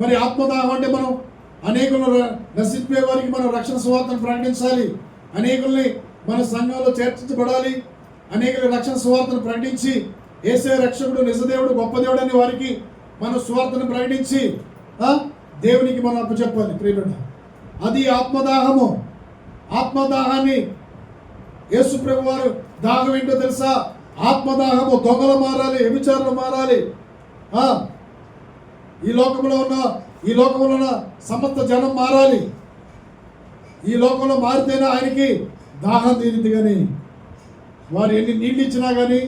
S1: మరి ఆత్మదాహం అంటే మనం అనేకులను నశించే వారికి మనం రక్షణ సువార్తను ప్రకటించాలి. అనేకుల్ని మన సంఘంలో చేర్చబడాలి. అనేకుల రక్షణ సువార్తను ప్రకటించి యేసే రక్షకుడు, నిజదేవుడు, గొప్ప దేవుడు అని వారికి మనం సువార్తను ప్రకటించి దేవునికి మనం అప్పచెప్పాలి. ప్రియబిడ్డ, అది ఆత్మదాహము. ఆత్మదాహాన్ని యేసు ప్రభు వారు దాహం ఏంటో తెలుసా? ఆత్మదాహము. దొంగలు మారాలి, వ్యభిచారులు మారాలి. ఈ లోకంలో ఉన్న సమస్త జనం మారాలి. ఈ లోకంలో మారితేనే ఆయనకి దాహం తీరింది. కానీ వారు ఎన్ని నీళ్ళు ఇచ్చినా కానీ,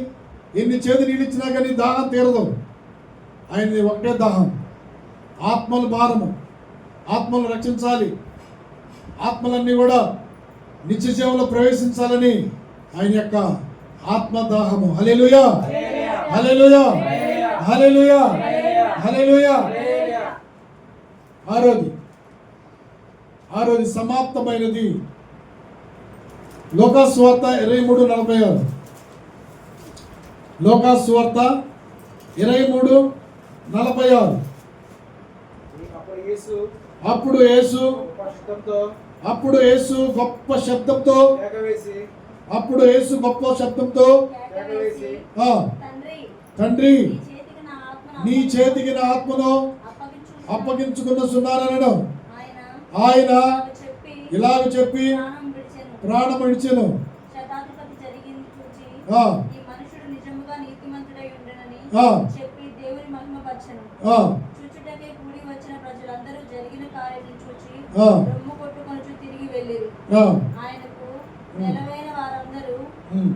S1: ఎన్ని చేదు నీళ్ళు ఇచ్చినా కానీ దాహం తీరదు. ఆయనది ఒకటే దాహం, ఆత్మల భారము. ఆత్మలు రక్షించాలి. ఆత్మలన్నీ కూడా నిత్య జీవంలో ప్రవేశించాలని ఆయన యొక్క ఆత్మదాహము. హల్లెలూయా, హల్లెలూయా, హల్లెలూయా, హల్లెలూయా. ఆరోది సమాప్తమైనది. లూకాసు సువార్త 23:46. లూకాసు సువార్త 23:46. అప్పుడు యేసు గొప్ప శబ్దంతో తండ్రి
S4: నీ చేతికి నా ఆత్మను
S1: నీ చేతికి నా ఆత్మను
S4: అప్పగించుచున్నాననను.
S1: అప్పగించుకున్నస్తున్నానను ఆయన ఇలాగ చెప్పి ప్రాణం విడిచెను.
S4: శతాధిపతి జరిగింది చూచి
S1: ఆ,
S4: ఈ మనుషుడు నిజముగా నీతిమంతుడై ఉండెనని
S1: ఆ.
S4: చెప్పి దేవుని మహిమపరచెను.
S1: ఆ,
S4: చూచుటకే కూడి వచ్చిన ప్రజలందరూ జరిగిన కార్యమును చూచి
S1: ఆ.
S4: రొమ్ము కొట్టుకొనుచు తిరిగి వెళ్ళిరి.
S1: ఆ,
S4: ఆయనకు నెలవైన వారందరూ
S1: ఉమ్.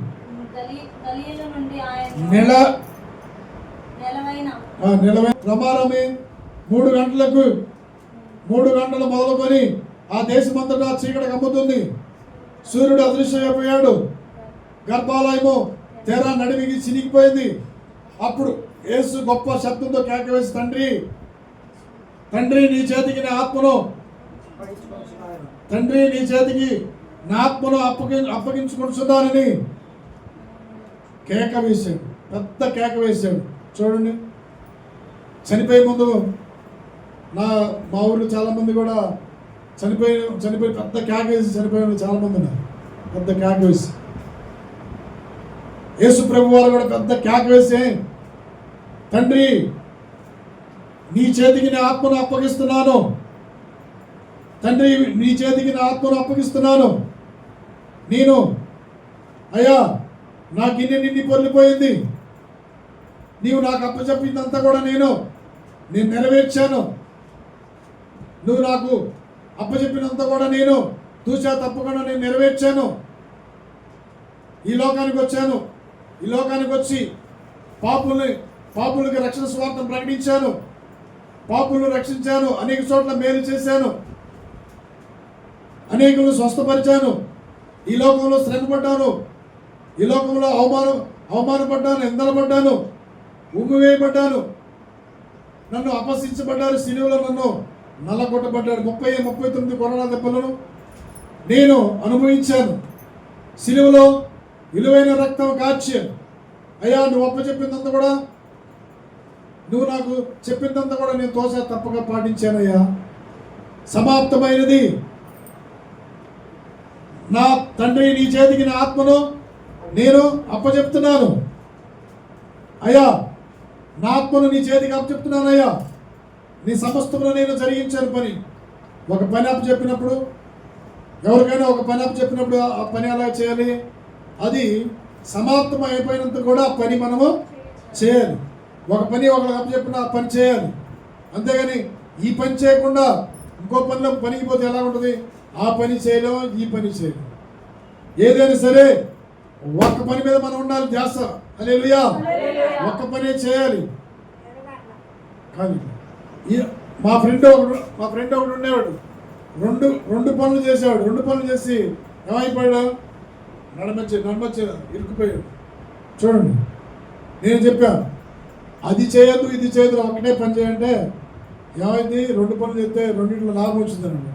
S4: గలియల నుండి ఆయన
S1: నెల
S4: నెలవైన
S1: ప్రమాణమే 3 గంటలకు 3 గంటలు మొదలుకొని ఆ దేశమంతటా చీకటి కమ్ముతుంది. సూర్యుడు అదృశ్యమైపోయాడు. గర్భాలయము తెర నడిమికి చినిగిపోయింది. అప్పుడు యేసు గొప్ప శబ్దంతో కేకవేసి తండ్రి తండ్రి నీ చేతికి నా ఆత్మను
S2: అప్పగించుకొనుచున్నాను.
S1: తండ్రి నీ చేతికి నా ఆత్మను అప్పగించుకుంటున్నానని కేక వేశాడు. పెద్ద కేక వేశాడు. చూడండి, చనిపోయే ముందు మా ఊళ్ళో చాలామంది కూడా చనిపోయి పెద్ద కేక వేసి చనిపోయిన చాలామంది ఉన్నారు. పెద్ద కేక వేసి యేసు ప్రభు వారు కూడా పెద్ద కేక వేసి తండ్రి నీ చేతికి నా ఆత్మను అప్పగిస్తున్నాను. తండ్రి నీ చేతికి నా ఆత్మను అప్పగిస్తున్నాను. నేను అయ్యా నా గిన్నె నిండి పొర్లిపోయింది. నీవు నాకు అప్పచెప్పిందంతా కూడా నేను నెరవేర్చాను. నువ్వు నాకు అప్పచెప్పినంత కూడా నేను తూచా తప్పకుండా నేను నెరవేర్చాను. ఈ లోకానికి వచ్చాను. ఈ లోకానికి వచ్చి పాపులకి రక్షణ స్వార్థం ప్రకటించాను. పాపులను రక్షించాను. అనేక చోట్ల మేలు చేశాను. అనేకులను స్వస్థపరిచాను. ఈ లోకంలో శ్రమపడ్డాను. ఈ లోకంలో అవమానపడ్డాను, నిందలపడ్డాను, ఉమ్మివేయబడ్డాను. నన్ను అపహసించబడ్డారు. సిలువలో నన్ను నల్లగొట్టబడ్డాడు. 39 కొరడా దెబ్బలను నేను అనుభవించాను. సిలువలో విలువైన రక్తం కార్చి అయ్యా నువ్వు అప్పచెప్పిందంతా కూడా నువ్వు నాకు చెప్పిందంతా కూడా నేను తోసా తప్పగా పాటించానయ్యా. సమాప్తమైనది. నా తండ్రి నీ చేతికి నా ఆత్మను నేను అప్పచెప్తున్నాను. అయ్యా నా ఆత్మను నీ చేతికి అప్పచెప్తున్నానయ్యా. నీ సమస్తమును నేను జరిగించాను పని. ఒక పని అప్పచెప్పినప్పుడు ఎవరికైనా ఒక పని అప్పచెప్పినప్పుడు ఆ పని ఎలా చేయాలి? అది సమాప్తం అయిపోయినంత కూడా ఆ పని మనము చేయాలి. ఒక పని ఒకరికి అప్పచెప్పిన ఆ పని చేయాలి. అంతేగాని ఈ పని చేయకుండా ఇంకో పనిలో పనికి పోతే ఎలా ఉంటుంది? ఆ పని చేయలేము, ఈ పని చేయలేము. ఏదైనా సరే ఒక్క పని మీద మనం ఉండాలి ధ్యాస. హల్లెలూయా. ఒక్క పనే చేయాలి. కానీ మా ఫ్రెండ్ ఒకడు ఉండేవాడు. రెండు పనులు చేసేవాడు. 2 పనులు చేసి ఏమైపోయాడు? నడమచ్చ ఇరుక్కుపోయాడు. చూడండి, నేను చెప్పాను అది చేయొద్దు ఇది చేయొద్దు, ఒకటే పని చేయంటే ఏమైంది? 2 పనులు చేస్తే రెండింటిలో లాభం వచ్చిందండి.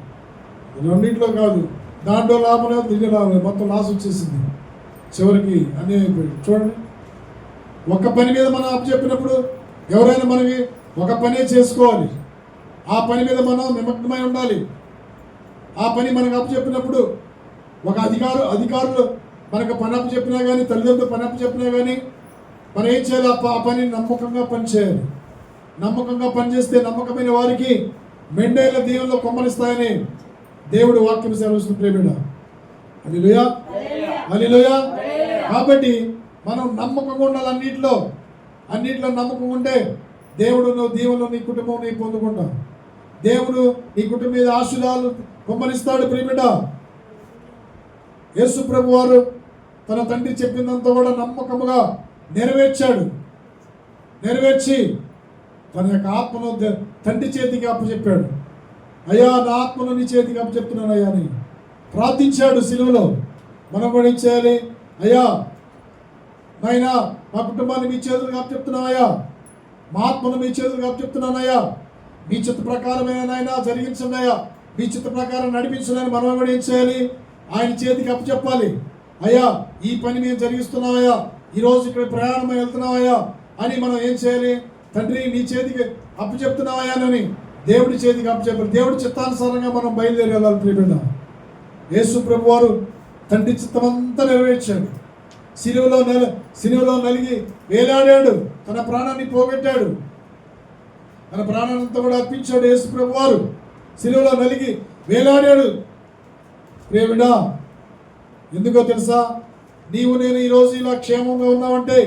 S1: రెండింటిలో కాదు, దాంట్లో లాభం లేదు, దీంట్లో లాభం లేదు, మొత్తం లాస్ వచ్చేసింది. చివరికి అన్నీ అయిపోయాడు. చూడండి, ఒక పని మీద మనం అప్పచెప్పినప్పుడు ఎవరైనా మనకి ఒక పనే చేసుకోవాలి. ఆ పని మీద మనం నిమగ్నమై ఉండాలి. ఆ పని మనకు అప్పచెప్పినప్పుడు ఒక అధికారులు మనకు పని అప్పచెప్పినా కానీ, తల్లిదండ్రులు పని అప్పచెప్పినా కానీ మనం ఏం చేయాలి? ఆ పని నమ్మకంగా పని చేయాలి. నమ్మకంగా పనిచేస్తే నమ్మకమైన వారికి మెండేళ్ల దీవెనలో కొమ్మలిస్తాయని దేవుడు వాక్యం సెలవుస్తుంది. ప్రేమిడ హల్లెలూయా, హల్లెలూయా. కాబట్టి మనం నమ్మకంగా ఉండాలి. అన్నిట్లో నమ్మకం ఉంటే దేవుడు నువ్వు దీవెనలో నీ కుటుంబం నీ పొందుకుంటావు. దేవుడు నీ కుటుంబం మీద ఆశీర్వాదాలు కొమ్మలిస్తాడు. ప్రేమిడ యేసు ప్రభు వారు తన తండ్రి చెప్పిందంతా కూడా నమ్మకముగా నెరవేర్చి తన యొక్క ఆత్మను తండ్రి చేతికి అప్పచెప్పాడు. అయ్యా నా ఆత్మను నీ చేతికి అప్పచెప్తున్నాను అయ్యా అని ప్రార్థించాడు సిలువలో. మనం కూడా ఏం చేయాలి? అయ్యా నాయనా మా కుటుంబాన్ని మీ చేతులకు అప్పచెప్తున్నానయ్యా, మా ఆత్మను మీ చేతులకు అప్పచెప్తున్నానయ్యా, మీ చిత్త ప్రకారమైన నాయన జరిగించండి అయ్యా, మీ చిత్త ప్రకారం నడిపించడానికి మనం కూడా ఏం చేయాలి? ఆయన చేతికి అప్పచెప్పాలి. అయ్యా ఈ పని మేము జరిగిస్తున్నామయ్యా, ఈరోజు ఇక్కడ ప్రయాణం వెళ్తున్నామయ్యా అని మనం ఏం చేయాలి? తండ్రి నీ చేతికి అప్పచెప్తున్నామయ్యా అని దేవుడి చేతికి అప్పచెప్పాలి. దేవుడి చిత్తానుసారంగా మనం బయలుదేరి వెళ్ళాలి. ప్రియబిడ్డ యేసు ప్రభు వారు తండ్రి చిత్తమంతా నెరవేర్చాడు. సిలువలో నలిగి వేలాడాడు. తన ప్రాణాన్ని పోగొట్టాడు, తన ప్రాణానంతా కూడా అర్పించాడు యేసు ప్రభు వారు. శిలువలో నలిగి వేలాడాడు. ప్రియమిడా, ఎందుకో తెలుసా? నీవు నేను ఈరోజు ఇలా క్షేమంగా ఉన్నావంటే,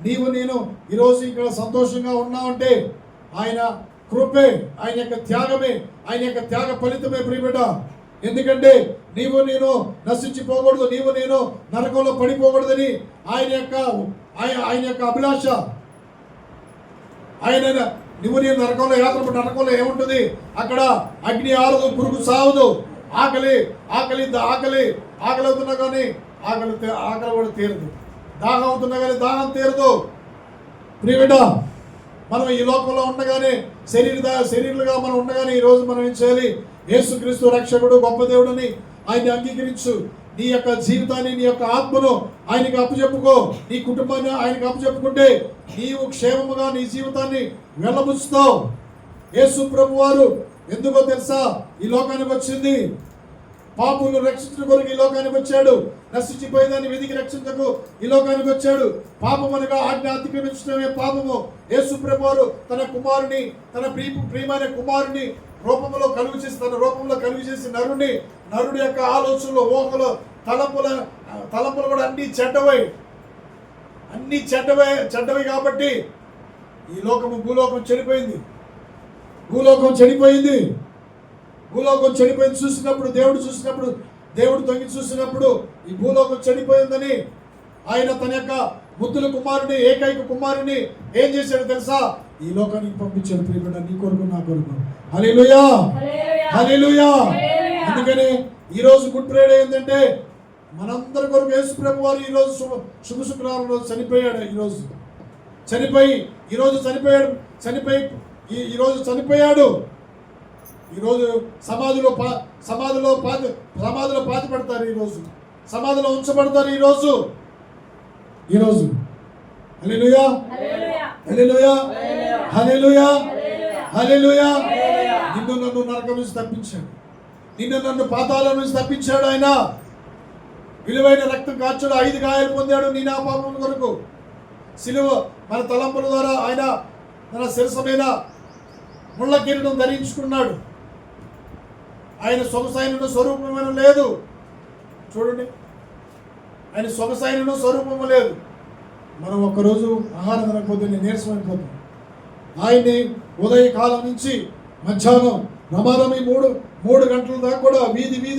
S1: నీవు నేను ఈరోజు ఇక్కడ సంతోషంగా ఉన్నావంటే ఆయన కృపే, ఆయన యొక్క త్యాగమే, ఆయన యొక్క త్యాగ ఫలితమే ప్రియమిడా. ఎందుకంటే నీవు నేను నశించిపోకూడదు, నీవు నేను నరకంలో పడిపోకూడదని ఆయన యొక్క అభిలాష. ఆయన నువ్వు నేను నరకంలో యాత్ర, నరకంలో ఏముంటుంది? అక్కడ అగ్ని ఆరదు, పురుగు సావదు, ఆకలి ఆకలి ఆకలి ఆకలి అవుతున్నా కానీ ఆకలి కూడా తీరదు, దాహం అవుతున్నా కానీ దాహం తీరదు. ప్రియమిడ, మనం ఈ లోకంలో ఉండగానే శరీరులుగా మనం ఉండగానే ఈరోజు మనం ఏం చేయాలి? యేసుక్రీస్తు రక్షకుడు, గొప్ప దేవుడని ఆయన్ని అంగీకరించు. నీ యొక్క జీవితాన్ని, నీ యొక్క ఆత్మను ఆయనకి అప్పచెప్పుకో. నీ కుటుంబాన్ని ఆయనకి అప్పచెప్పుకుంటే నీవు క్షేమముగా నీ జీవితాన్ని వెళ్ళబుచ్చుతావు. యేసు ప్రభు వారు ఎందుకో తెలుసా ఈ లోకానికి వచ్చింది? పాపులను రక్షించడం కొరకు ఈ లోకానికి వచ్చాడు. నశించిపోయేదాన్ని వెతికి రక్షించకు ఈ లోకానికి వచ్చాడు. పాపం అనగా ఆజ్ఞ అతిక్రమించడమే పాపము. యేసు ప్రభు వారు తన కుమారుని, తన ప్రియమైన కుమారుని రూపంలో కలుగు చేసి, తన రూపంలో కలుగు చేసి నరుడి యొక్క ఆలోచనలు, ఊహలు, తలంపులు కూడా అన్ని చెడ్డవై కాబట్టి ఈ భూలోకం చెడిపోయింది. చూసినప్పుడు దేవుడు తొంగి చూసినప్పుడు ఈ భూలోకం చెడిపోయిందని ఆయన తన యొక్క ముద్దుల కుమారుని, ఏకైక కుమారుని ఏం చేశాడు తెలుసా? ఈ లోకానికి పంపించాడు. ప్రియబిడ్డ, నీ కొరకు నా కొరకు. హల్లెలూయా, హల్లెలూయా. అందుకని ఈరోజు గుడ్ ఫ్రైడే ఏంటంటే మనందరి కొరకు యేసు ప్రభు వారు ఈరోజు శుభ శుక్రవారం రోజు చనిపోయాడు. ఈరోజు చనిపోయాడు. ఈరోజు సమాధిలో పాతి పెడతారు. ఈరోజు సమాధిలో ఉంచబడతారు. ఈరోజు హల్లెలూయా, హల్లెలూయా, హల్లెలూయా, హల్లెలూయా. నిన్ను నన్ను నరకం నుంచి తప్పించాడు, నిన్ను నన్ను పాతాళం నుంచి తప్పించాడు. ఆయన విలువైన రక్తం కార్చాడు, 5 గాయాలు పొందాడు నీ నా పాపం కొరకు. సిలువ మన తలంపుల ద్వారా ఆయన తన శిరస్సు మీద ముళ్ళ కిరీటం ధరించుకున్నాడు. ఆయన సొగసైన స్వరూపమైన లేదు. చూడండి, ఆయన సొగసైన స్వరూపము లేదు. మనం ఒక్కరోజు ఆహారం తినకపోతే నీరసమైపోతాం. ఆయన్ని ఉదయకాలం నుంచి మధ్యాహ్నం రమారమి 3 గంటల దాకా కూడా వీధిని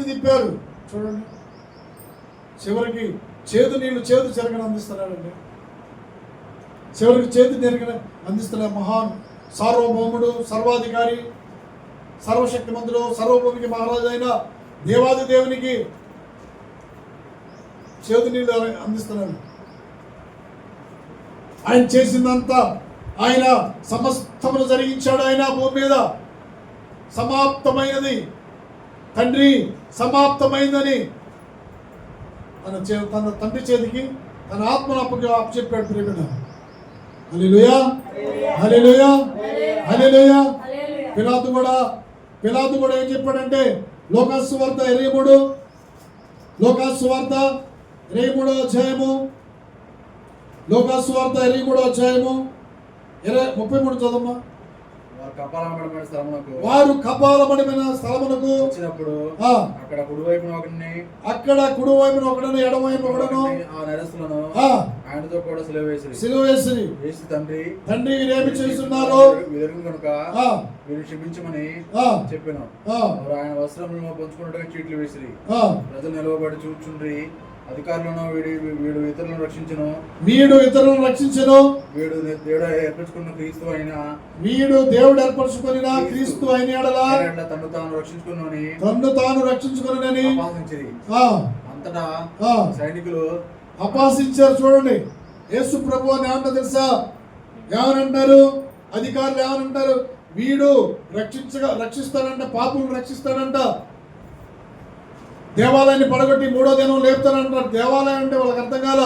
S1: తిప్పారు. చూడండి, చివరికి చేదు చెరగని అందిస్తున్నాడండి. అందిస్తున్న మహాన్ సార్వభౌముడు, సర్వాధికారి, సర్వశక్తిమంతుడు, సర్వభూమికి మహారాజు అయిన దేవాది దేవునికి చేదు నీళ్ళు అందిస్తున్నాడు. ఆయన చేసిందంతా, ఆయన సమస్తమును జరిగించాడు. ఆయన భూమి మీద సమాప్తమైనది, తండ్రి సమాప్తమైందని తన తండ్రి చేతికి తన ఆత్మను అప్పచెప్పాడు. ప్రియమైన హల్లెలూయా, హల్లెలూయా, హల్లెలూయా. పిలాతు కూడా ఏం చెప్పాడంటే లోకాసు వార్త 23 అధ్యాయము, లోకాసు వార్త 23 అధ్యాయము 33 చదమ్మా. వారు కపాలమడిమైన స్థలమునకు వచ్చినప్పుడు అక్కడ కుడివైపున ఒకడును ఎడమవైపున ఒకడును ఆయనతో కూడా సిలువ వేసిరి. తండ్రి వీరేమి చేస్తున్నారు? కనుక వీరు క్షమించమని చెప్పాను. ఆయన వస్త్రములను పంచుకున్నట్టుగా చీట్లు వేసిరి. ప్రజలు నిలవబడి చూచుండ్రి. అధికారులను వీడు ఇతరులను రక్షించను, వీడు దేవుడు ఏర్పరచుకున్న క్రీస్తు అయిన యెడల తన్ను తాను రక్షించుకునని అంతటా సైనికులు అపహసించారు. చూడండి, యేసు ప్రభు అని ఏమన్నా తెలుసా? ఏమనంటారు? అధికారులు ఏమనంటారు? వీడు రక్షిస్తాడంట, పాపులను రక్షిస్తాడంట, దేవాలయాన్ని పడగొట్టి 3వ దినం లేపుతానంటారు. దేవాలయం అంటే వాళ్ళకి అర్థం కాల.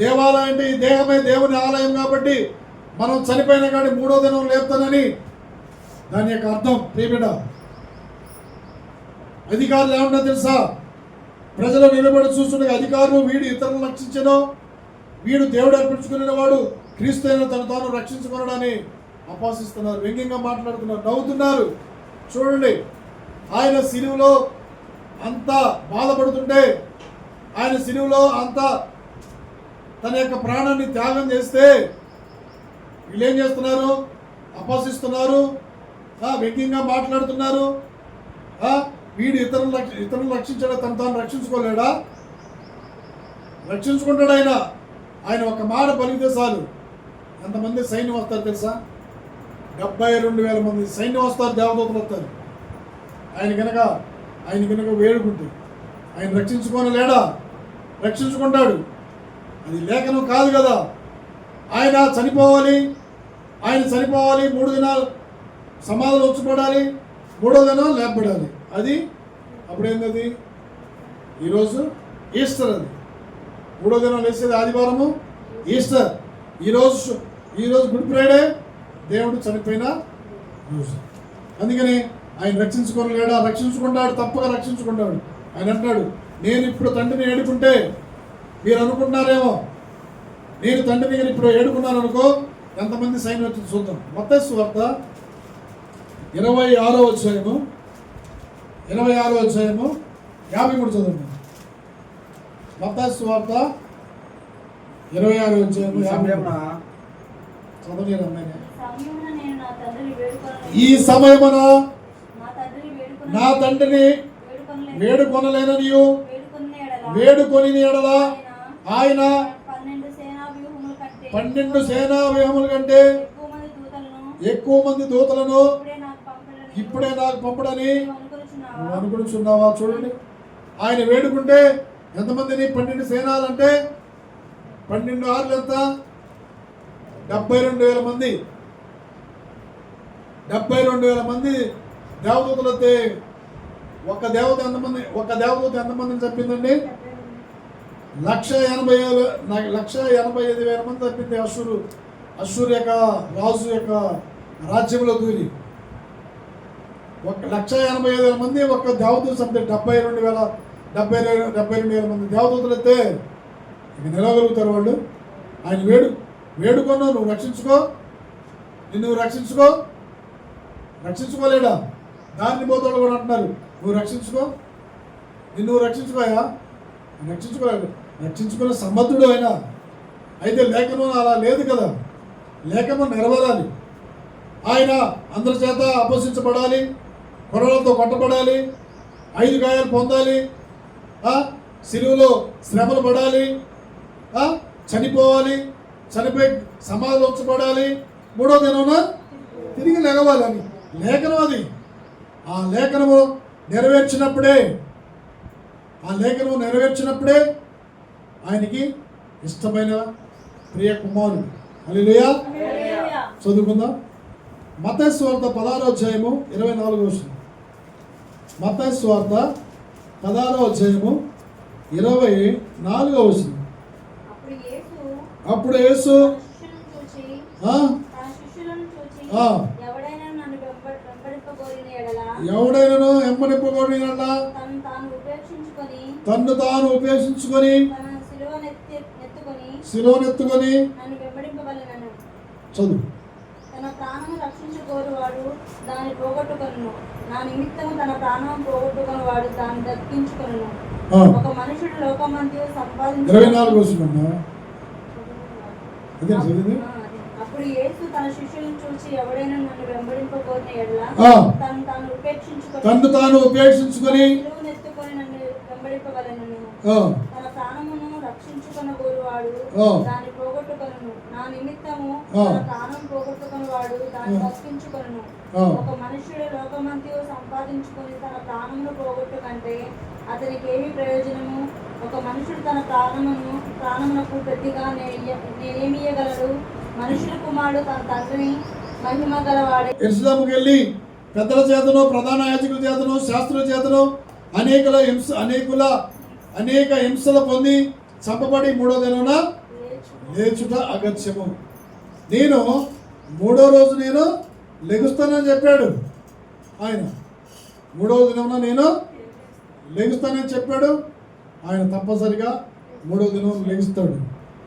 S1: దేవాలయం అంటే ఈ దేహమే దేవుని ఆలయం కాబట్టి మనం చనిపోయినా కానీ 3వ దినం లేపుతానని దాని యొక్క అర్థం. ప్రియబిడ్డ, అధికారులు ఏమన్నా తెలుసా? ప్రజలు నిలబడి చూస్తుండగా అధికారులు వీడు ఇతరులను రక్షించను, వీడు దేవుడు అర్పించుకునే వాడు క్రీస్తు అయిన తను తాను రక్షించుకున్నాడని అపహసిస్తున్నారు, వ్యంగ్యంగా మాట్లాడుతున్నారు, నవ్వుతున్నారు. చూడండి, ఆయన సిలువలో అంత బాధపడుతుంటే, ఆయన సిలువలో అంత తన యొక్క ప్రాణాన్ని త్యాగం చేస్తే వీళ్ళు ఏం చేస్తున్నారు? అపహసిస్తున్నారు, వ్యంగ్యంగా మాట్లాడుతున్నారు. వీడు ఇతరులను రక్షించాడా? తను తాను రక్షించుకోలేడా? రక్షించుకుంటాడు ఆయన. ఆయన ఒక మాట పలికితే చాలు ఎంతమంది సైన్యం వస్తారు తెలుసా? 72,000 మంది సైన్యం వస్తారు, దేవదూతలు వస్తారు. ఆయన కనుక వేడుకుంటే ఆయన రక్షించుకోలేడా? రక్షించుకుంటాడు. అది లేఖనం కాదు కదా. ఆయన చనిపోవాలి, 3 దినాలు సమాధిలో ఉంచబడాలి, 3వ దినం లేపబడాలి. అది అప్పుడేంది? ఈరోజు ఈస్టర్. అది 3వ దినం లేచేది ఆదివారము, ఈస్టర్. ఈరోజు గుడ్ ఫ్రైడే, దేవుడు చనిపోయిన రోజు. అందుకని ఆయన రక్షించుకోలేడా? రక్షించుకుంటాడు, తప్పక రక్షించుకుంటాడు. ఆయన అంటాడు, నేను ఇప్పుడు తండ్రిని ఏడుకుంటే మీరు అనుకుంటున్నారేమో, నేను తండ్రిని ఇప్పుడు ఏడుకున్నాను అనుకో, ఎంతమంది సైన్యం వచ్చింది చూద్దాం. మత్తయి సువార్త 26వ అధ్యాయము 53 చదవండి. మత్తయి సువార్త 26వ అధ్యాయము 53 చదవని రమ్మని. ఈ సమయమున నా తండ్రిని వేడుకొనలేననియు వేడుకొని ఎడల ఆయన 12 సేనా వ్యూహముల కంటే ఎక్కువ మంది దూతలను ఇప్పుడే నాకు పంపడని నువ్వు అనుకుంటున్నావా? చూడండి, ఆయన వేడుకుంటే ఎంతమందిని? 12 సేనాలంటే 12 ఆరులు ఎంత? 72,000 మంది. 72,000 మంది దేవదూతలు వస్తే ఒక దేవదూత ఎంతమందిని చెప్పిందండి? 1,85,000 మంది తప్పింది. అశ్షూరు యొక్క రాజు యొక్క రాజ్యంలో దూరి 1,85,000 మంది ఒక దేవదూత చంపితే 72,000 మంది దేవదూతలు అయితే ఇక నిలవగలుగుతారు వాళ్ళు? ఆయన వేడుకున్నావు, నువ్వు నిన్ను రక్షించుకోలేడా? దాన్ని పోతాడు కూడా అంటున్నారు, నువ్వు రక్షించుకోయా? రక్షించుకోలేడు. రక్షించుకునే సమర్థుడు అయినా అయితే లేఖనం అలా లేదు కదా. లేఖనం నెరవేరాలి. ఆయన అందరి చేత అపహసించబడాలి, కొరలతో కొట్టబడాలి, 5 గాయాలు పొందాలి, సిలువలో శ్రమలు పడాలి, చనిపోవాలి, చనిపోయి సమాధిలో ఉంచబడాలి, 3వ దినమున తిరిగి లెగవాలని లేఖనం. అది ఆ లేఖనము నెరవేర్చినప్పుడే ఆయనకి ఇష్టమైన ప్రియ కుమారుడు. హల్లెలూయా. చదువుకుందాం. మత్తయి సువార్త 16వ అధ్యాయము 24వ వచనం. మత్తయి సువార్త 16వ అధ్యాయము 24వ వచనం. అప్పుడు యేసు ఎవడైనా వెంబడింపబడిన యెడల తన్ను తాను ఉపేక్షించుకొని శిలువనెత్తుకొని చదువు.
S4: తన ప్రాణము రక్షించుకోరువాడు దాన్ని పోగొట్టుకొనును, నా నిమిత్తము తన ప్రాణం పోగొట్టుకొనివాడు దాన్ని దక్కించుకొనును. ఒక మనుషుడు లోకమంతయు సంపాదించు.
S1: 24వ వచనం.
S4: అప్పుడు యేసు తన శిష్యులను చూసి ఎవడైనా నన్ను వెంబడింపబోని యెడల
S1: తన్ను తాను ఉపేక్షించుకొని
S4: శిలువనెత్తుకొని నన్ను వెంబడింపవలెను. తన ప్రాణమును రక్షించుకొనగోరువాడు దాన్ని పోగొట్టుకొనును, నా నిమిత్తము తన ప్రాణం పోగొట్టుకొనివాడు దాన్ని దక్కించుకొనును. ఒక మనుష్యుడు లోకమంతయు సంపాదించుకొని తన ప్రాణమును పోగొట్టుకంటే అతనికి ఏమి ప్రయోజనము? ఒక మనుషుడు తన ప్రాణమునకు ప్రతిగా నేనేమియగలడు? మనుషుల కుమారుడు తన తండ్రిని మహిమ గలవాడే.
S1: యెరూషలేముకు వెళ్ళి పెద్దల చేతను, ప్రధాన యాజకుల చేతను, శాస్త్రుల చేతను అనేక హింసలు పొంది చంపబడి 3వ దినమున లేచుట అగత్యము. నేను 3వ రోజు నేను లెగుస్తానని చెప్పాడు ఆయన. 3వ దినమున నేను లెగుస్తానని చెప్పాడు ఆయన. తప్పనిసరిగా 3వ దినం లెగుస్తాడు.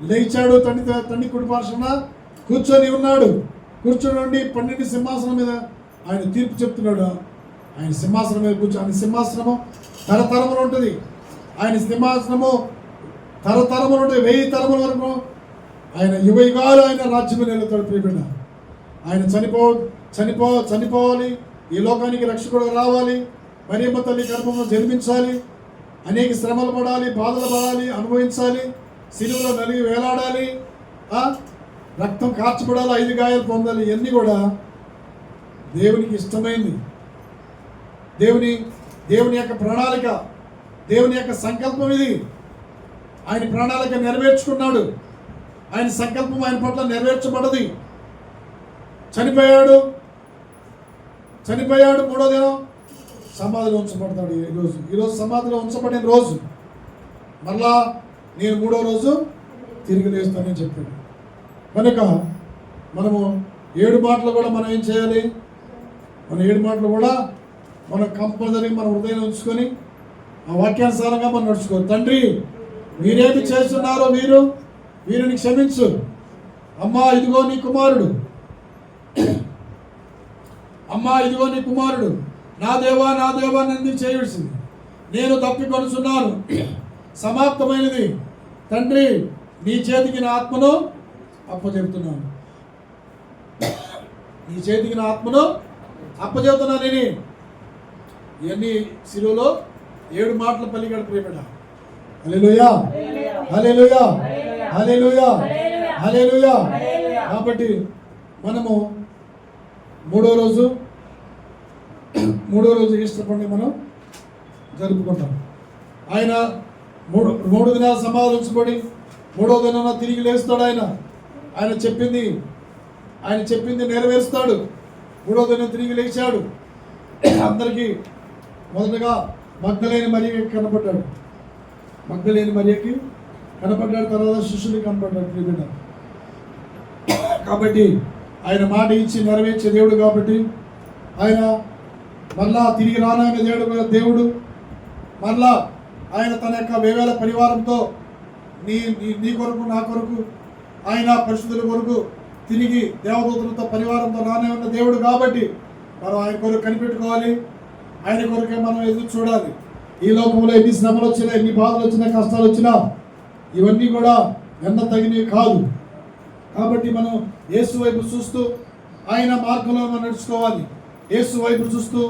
S1: లేచాడు, తండ్రి కుడి పార్శ్వన కూర్చొని ఉన్నాడు. కూర్చొని ఉండి 12 సింహాసనం మీద ఆయన తీర్పు చెప్తున్నాడు. ఆయన సింహాసనం మీద కూర్చొని, ఆయన సింహాసనము తరతరములు ఉంటుంది. ఆయన సింహాసనము తరతరములు ఉంటుంది, 1000 తరముల వరకు ఆయన యుగయుగాలు ఆయన రాజ్యము నిలుతాడు. ప్రియబిడ్డ, ఆయన చనిపోవాలి, ఈ లోకానికి రక్షకుడు రావాలి, మరియమ్మ తల్లి గర్భంలో జన్మించాలి, అనేక శ్రమలు పడాలి, బాధలు పడాలి, అనుభవించాలి, సిలువలో నలిగి వేలాడాలి, రక్తం కార్చబడాలి, 5 గాయాలు పొందాలి. ఇవన్నీ కూడా దేవునికి ఇష్టమైంది. దేవుని యొక్క ప్రణాళిక, దేవుని యొక్క సంకల్పం ఇది. ఆయన ప్రణాళిక నెరవేర్చుకున్నాడు. ఆయన సంకల్పం ఆయన పట్ల నెరవేర్చబడది. చనిపోయాడు, 3వ దినం సమాధిలో ఉంచబడతాడు. ఈరోజు సమాధిలో ఉంచబడిన రోజు. మళ్ళా నేను 3వ రోజు తిరిగి లేస్తానని చెప్పాడు. కనుక మనము 7 మాటలు కూడా మనం ఏం చేయాలి? మన 7 మాటలు కూడా మనం కంపల్సరీ మన హృదయంలో ఉంచుకొని ఆ వాక్యానుసారంగా మనం నడుచుకోవాలి. తండ్రి, మీరేమి చేస్తున్నారో వీరిని క్షమించు. అమ్మా ఇదిగో నీ కుమారుడు, అమ్మా ఇదిగో నీ కుమారుడు, నా దేవా నన్ను చేయవలసింది, నేను తప్పికొనుచున్నాను, సమాప్తమైనది. తండ్రి, నీ చేతికి నా ఆత్మను అప్పచెప్తున్నాను, నీ చేతికి నా ఆత్మను అప్పచెప్తున్నానని ఇవన్నీ శిలువలో 7 మాటలు పలికాడు. ప్రియబిడ్డ, హల్లెలూయా, హల్లెలూయా, హల్లెలూయా, హల్లెలూయా. కాబట్టి మనము 3వ రోజు ఈస్టర్ పండుగ మనం జరుపుకుంటాం. ఆయన 3 దినాలు సమాధి ఉంచబడి 3వ దినాన తిరిగి లేస్తాడు. ఆయన చెప్పింది నెరవేరుస్తాడు. 3వ దినం తిరిగి లేచాడు. అందరికీ మొదటగా మగ్దలేని మరియకి కనపడ్డాడు. తర్వాత శిష్యులకి కనపడ్డాడు. ప్రియబిడ్డ, కాబట్టి ఆయన మాట ఇచ్చి నెరవేర్చే దేవుడు. కాబట్టి ఆయన మళ్ళా తిరిగి రానైన దేవుడు మళ్ళా ఆయన తన యొక్క వేవేల పరివారంతో నీ కొరకు, నా కొరకు, ఆయన పరిశుద్ధుల కొరకు తిరిగి దేవదూతలతో పరివారంతో రానే ఉన్న దేవుడు. కాబట్టి మనం ఆయన కొరకు కనిపెట్టుకోవాలి. ఆయన కొరకే మనం ఎదురు చూడాలి. ఈ లోకంలో ఎన్ని శ్రమలు వచ్చినా, ఎన్ని బాధలు వచ్చినా, కష్టాలు వచ్చినా ఇవన్నీ కూడా ఎన్న తగినవి కాదు. కాబట్టి మనం యేసు వైపు చూస్తూ ఆయన మార్గంలో మనం నడుచుకోవాలి. యేసు వైపు చూస్తూ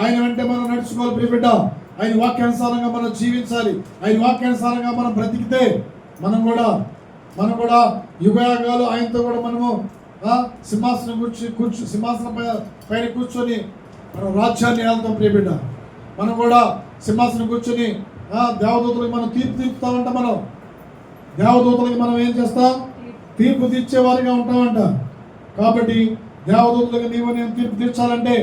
S1: ఆయన వెంటే మనం నడుచుకోవాలి. ప్రియబిడ్డ, ఆయన వాక్యానుసారంగా మనం జీవించాలి. ఆయన వాక్యానుసారంగా మనం బ్రతికితే మనం కూడా యుగయాగాలు ఆయనతో కూడా మనము సింహాసనం పైన కూర్చొని మనం రాజ్యాన్ని వెళ్తాం. ప్రియబిడ్డ, మనం కూడా సింహాసనం కూర్చొని దేవదూతలకు మనం తీర్పు తీర్పుతామంట. మనం దేవదూతలకి మనం ఏం చేస్తాం? తీర్పు తీర్చేవారిగా ఉంటామంట. కాబట్టి దేవదూతలకు నేను తీర్పు తీర్చాలంటే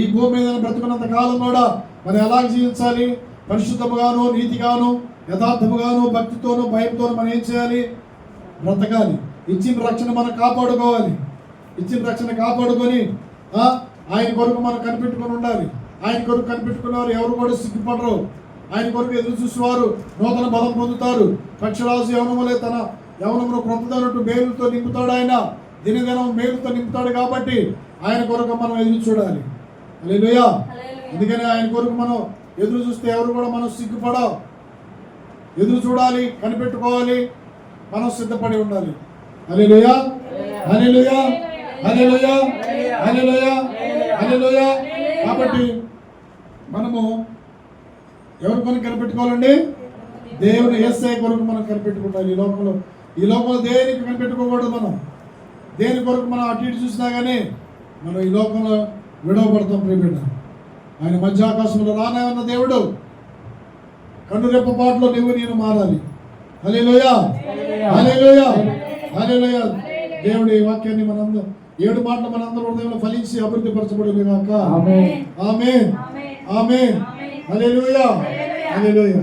S1: ఈ భూమి మీద బ్రతుకున్నంత కాలం కూడా మనం ఎలా జీవించాలి? పరిశుద్ధముగాను, నీతిగాను, యథార్థముగాను, భక్తితోనూ, భయంతోనూ మనం ఏం చేయాలి? బ్రతకాలి. ఇచ్చిన రక్షణ మనం కాపాడుకోవాలి. ఇచ్చిన రక్షణ కాపాడుకొని ఆయన కొరకు మనం కనిపెట్టుకొని ఉండాలి. ఆయన కొరకు కనిపెట్టుకున్నవారు ఎవరు కూడా సిగ్గుపడరు. ఆయన కొరకు ఎదురు చూసేవారు నూతన బలం పొందుతారు. పక్షరాజు యవనములే తన యవనమును క్రొత్తదనట్టు మేలుతో నింపుతాడు. ఆయన దినదినం మేలుతో నింపుతాడు. కాబట్టి ఆయన కొరకు మనం ఎదురు చూడాలి. హల్లెలూయా. అందుకని ఆయన కొరకు మనం ఎదురు చూస్తే ఎవరు కూడా మనం సిగ్గుపడవు. ఎదురు చూడాలి, కనిపెట్టుకోవాలి, మనం సిద్ధపడి ఉండాలి. హల్లెలూయా, హల్లెలూయా, హల్లెలూయా, హల్లెలూయా, హల్లెలూయా. కాబట్టి మనము ఎవరి కొరకు కనిపెట్టుకోవాలండి? దేవుని యేసయ్య కొరకు మనం కనిపెట్టుకుంటాం. ఈ లోకంలో దేనికి కనిపెట్టుకోకూడదు. మనం దేని కొరకు మనం అటు ఇటు చూసినా కానీ మనం ఈ లోకంలో విడవబడతాం. ప్రియబిడ్డ, ఆయన మధ్య ఆకాశంలో రానే ఉన్న దేవుడు. కన్ను రెప్పపాటులో నేను మారాలి. హల్లెలూయా, హల్లెలూయా, హల్లెలూయా. దేవుడి వాక్యాన్ని మనందరం 7 మాటలు మనందరం హృదయంలో ఫలించి అభివృద్ధి పరచబడును గాక. ఆమేన్, ఆమేన్, ఆమేన్. హల్లెలూయా, హల్లెలూయా.